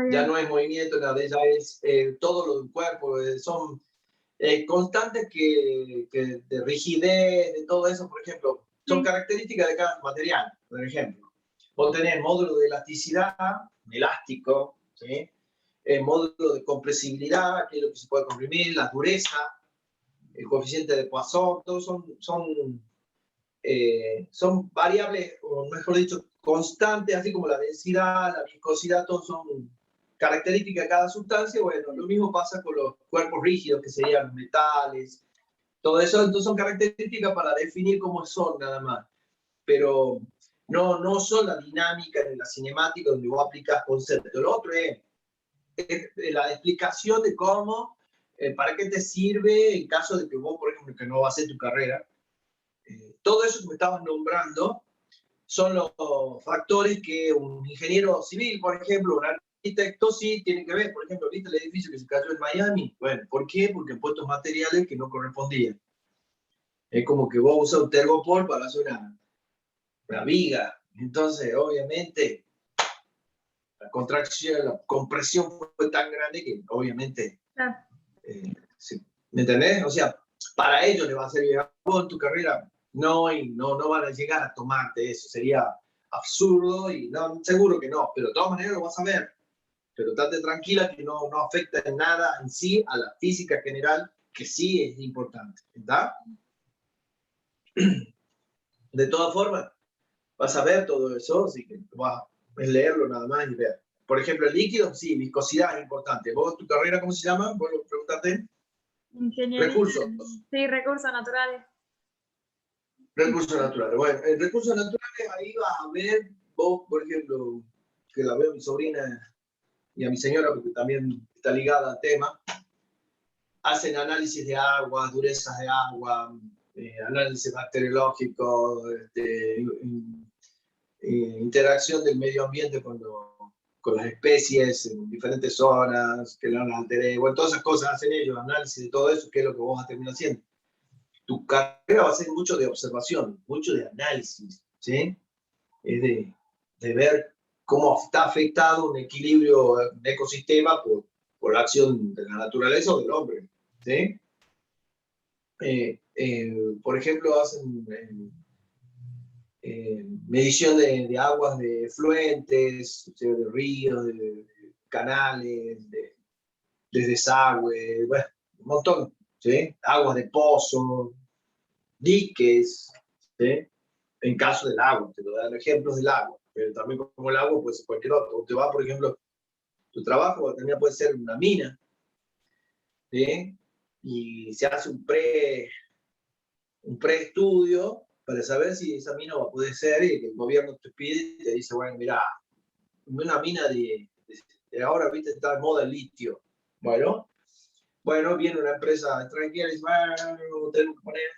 Ya no es movimiento, nada de ella es todo lo del cuerpo, son constantes de rigidez, de todo eso, por ejemplo, son características de cada material, por ejemplo. Vos tenés módulo de elasticidad, elástico, ¿sí? El módulo de compresibilidad, que es lo que se puede comprimir, la dureza, el coeficiente de Poisson, todos son variables, o mejor dicho, constantes, así como la densidad, la viscosidad, todos son características de cada sustancia. Bueno, lo mismo pasa con los cuerpos rígidos, que serían los metales, todo eso, entonces son características para definir cómo son nada más, pero no son la dinámica ni la cinemática donde vos aplicas conceptos. Lo otro es la explicación de cómo, para qué te sirve en caso de que vos, por ejemplo, que no vas a hacer tu carrera. Todo eso que me estabas nombrando son los factores que un ingeniero civil, por ejemplo, un arquitecto, sí tiene que ver. Por ejemplo, ¿viste el edificio que se cayó en Miami? Bueno, ¿por qué? Porque han puesto materiales que no correspondían. Es como que vos usas un tergopol para hacer una viga. Entonces, obviamente, la contracción, la compresión fue tan grande que, obviamente, ¿me entendés? O sea, para ellos les va a servir a vos en tu carrera. No van a llegar a tomarte eso, sería absurdo y no, seguro que no, pero de todas maneras lo vas a ver. Pero estate tranquila que no afecta en nada en sí a la física general, que sí es importante, ¿verdad? De todas formas, vas a ver todo eso, así que vas a leerlo nada más y ver. Por ejemplo, el líquido, sí, viscosidad es importante. ¿Vos, tu carrera, cómo se llama? ¿Vos lo preguntaste? Ingeniería. Recursos. Sí, recursos naturales. Recursos naturales. Bueno, en recursos naturales ahí vas a ver, vos, por ejemplo, que la veo a mi sobrina y a mi señora, porque también está ligada al tema, hacen análisis de agua, durezas de agua, análisis bacteriológico, interacción del medio ambiente con las especies en diferentes zonas, que las alteré, bueno, todas esas cosas hacen ellos, análisis de todo eso, que es lo que vos vas a terminar haciendo. Tu carrera va a ser mucho de observación, mucho de análisis, ¿sí? Es de ver cómo está afectado un equilibrio, un ecosistema por la acción de la naturaleza o del hombre, ¿sí? Por ejemplo, hacen medición de aguas de fluentes, o sea, de ríos, de canales, de desagüe, bueno, un montón, ¿sí? Aguas de pozo, diques, ¿sí? En caso del agua, te lo dan ejemplos del agua, pero también como el agua puede ser cualquier otro. Usted va, por ejemplo, tu trabajo también puede ser una mina, ¿sí? Y se hace un preestudio para saber si esa mina va a poder ser y que el gobierno te pide y te dice, bueno, mira, una mina de ahora, viste, está de moda el litio. Bueno, viene una empresa extranjera y dice, bueno, tenemos que poner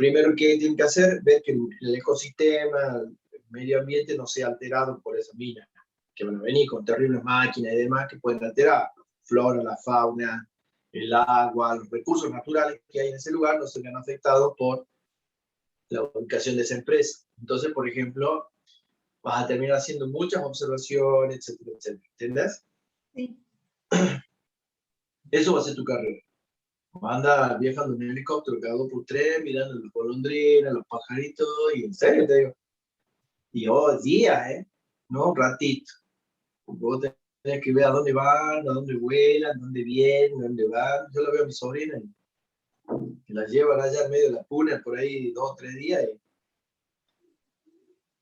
primero que tienen que hacer, ver que el ecosistema, el medio ambiente no sea alterado por esas minas, que van a venir con terribles máquinas y demás que pueden alterar la flora, la fauna, el agua, los recursos naturales que hay en ese lugar no se vean afectados por la ubicación de esa empresa. Entonces, por ejemplo, vas a terminar haciendo muchas observaciones, etcétera, etcétera. ¿Entendés? Sí. Eso va a ser tu carrera. Anda viajando en helicóptero cada 2 por 3, mirando las golondrinas, los pajaritos, y en serio te digo. Y días, ¿eh? No un ratito. Porque vos tenés que ver a dónde van, a dónde vuelan, a dónde vienen, a dónde van. Yo la veo a mi sobrina y la llevan allá en medio de la puna por ahí 2 o 3 días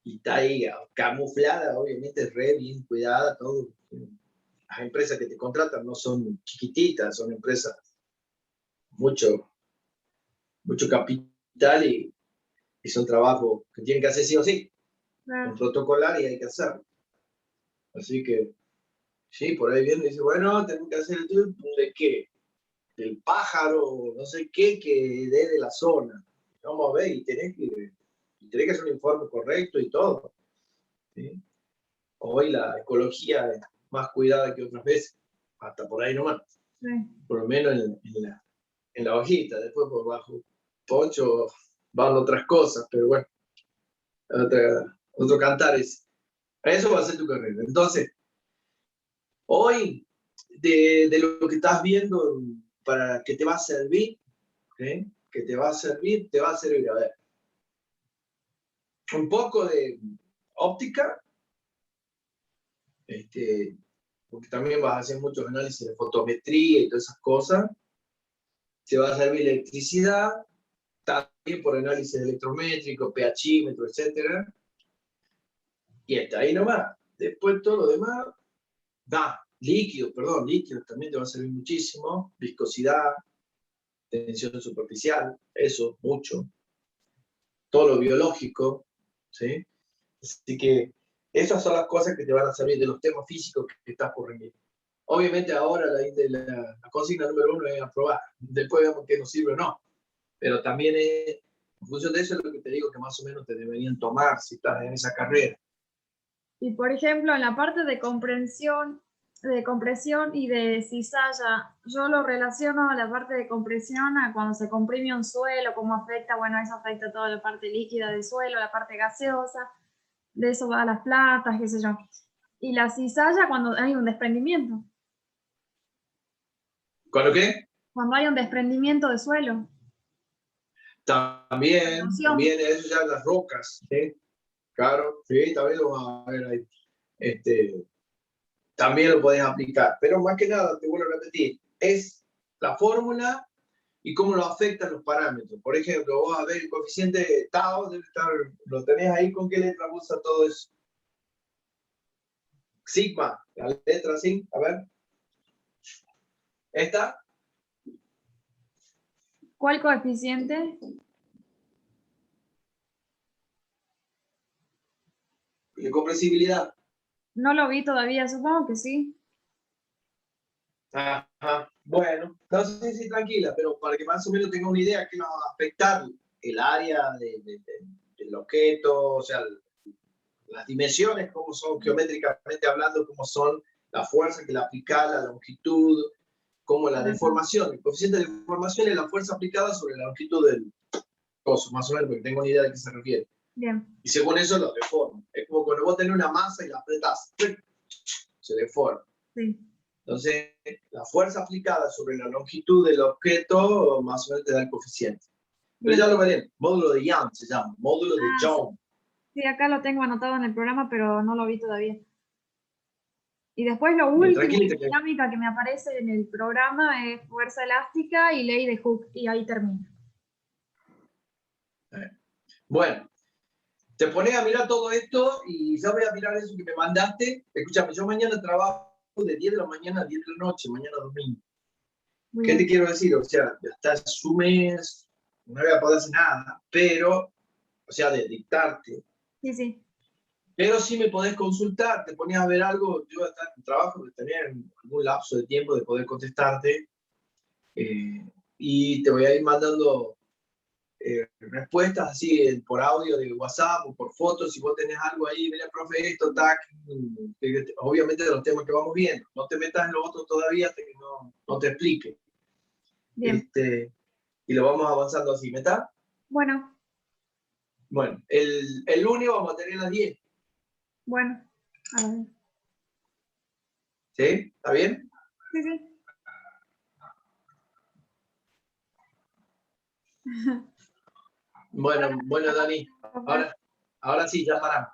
y está ahí camuflada, obviamente, re bien cuidada, todo. Las empresas que te contratan no son chiquititas, son empresas mucho capital y son trabajos que tienen que hacer sí o sí, Claro. con protocolar y hay que hacerlo. Así que, sí, por ahí viene y dice, bueno, tengo que hacer el tour de qué, del pájaro, no sé qué, que de la zona. Vamos a ver y tenés que hacer un informe correcto y todo. ¿Sí? Hoy la ecología es más cuidada que otras veces, hasta por ahí nomás. Sí. Por lo menos en la hojita, después por bajo poncho van otras cosas, pero bueno, otro cantar es. Eso va a ser tu carrera. Entonces, hoy, de lo que estás viendo, para que te va a servir, ¿sí? Que te va a servir, a ver, un poco de óptica, porque también vas a hacer muchos análisis de fotometría y todas esas cosas. Te va a servir electricidad, también por análisis electrométrico, pHímetro, etcétera. Y hasta ahí nomás. Después todo lo demás, líquido también te va a servir muchísimo. Viscosidad, tensión superficial, eso, mucho. Todo lo biológico, ¿sí? Así que esas son las cosas que te van a servir de los temas físicos que estás por rendir. Obviamente ahora la consigna número 1 es aprobar. Después vemos qué nos sirve o no. Pero también en función de eso es lo que te digo que más o menos te deberían tomar si estás en esa carrera. Y por ejemplo, en la parte de compresión y de cizalla, yo lo relaciono a la parte de compresión a cuando se comprime un suelo, cómo afecta, bueno, eso afecta toda la parte líquida del suelo, la parte gaseosa, de eso va a las plantas, qué sé yo. Y la cizalla cuando hay un desprendimiento. ¿Cuándo qué? Cuando hay un desprendimiento de suelo. También eso ya las rocas, ¿sí? Claro, sí, también lo vamos a ver ahí. También lo podés aplicar, pero más que nada, te vuelvo a repetir, es la fórmula y cómo lo afectan los parámetros. Por ejemplo, vos a ver el coeficiente tau, debe estar, lo tenés ahí, ¿con qué letra usa todo eso? Sigma, la letra sigma, a ver. ¿Esta? ¿Cuál coeficiente? De compresibilidad. No lo vi todavía, supongo que sí. Ajá. Bueno, entonces sí, tranquila, pero para que más o menos tenga una idea que va a afectar el área del objeto, o sea, las dimensiones, cómo son geométricamente hablando, cómo son la fuerza que le aplica, la longitud, como la deformación. El coeficiente de deformación es la fuerza aplicada sobre la longitud del coso, más o menos, porque tengo una idea de qué se refiere. Bien. Y según eso lo deforma. Es como cuando vos tenés una masa y la apretás, se deforma. Sí. Entonces, la fuerza aplicada sobre la longitud del objeto más o menos te da el coeficiente. Pero ya lo veré. Módulo de Young se llama. Módulo de Young. Sí, acá lo tengo anotado en el programa, pero no lo vi todavía. Y después lo Bien, último de tranquilita. dinámica que me aparece en el programa es fuerza elástica y ley de Hooke, y ahí termina. Bueno, te pones a mirar todo esto y ya voy a mirar eso que me mandaste. Escúchame, yo mañana trabajo de 10 de la mañana a 10 de la noche, mañana domingo. Muy ¿Qué bien. te quiero decir? O sea, hasta su mes no voy a poder hacer nada, pero, o sea, de dictarte. Sí, sí. Pero sí me podés consultar, te ponías a ver algo, yo estar en trabajo, de tener algún lapso de tiempo de poder contestarte, y te voy a ir mandando respuestas así por audio de WhatsApp o por fotos. Si vos tenés algo ahí, mira, profe, esto, tac, obviamente de los temas que vamos viendo. No te metas en lo otro todavía hasta que no te explique. Bien. Y lo vamos avanzando así, ¿me está? Bueno, Bueno, el lunes vamos a tener las 10. bueno. A ver. ¿Sí? ¿Está bien? Sí, sí. Bueno, Dani. Ahora sí, ya paramos.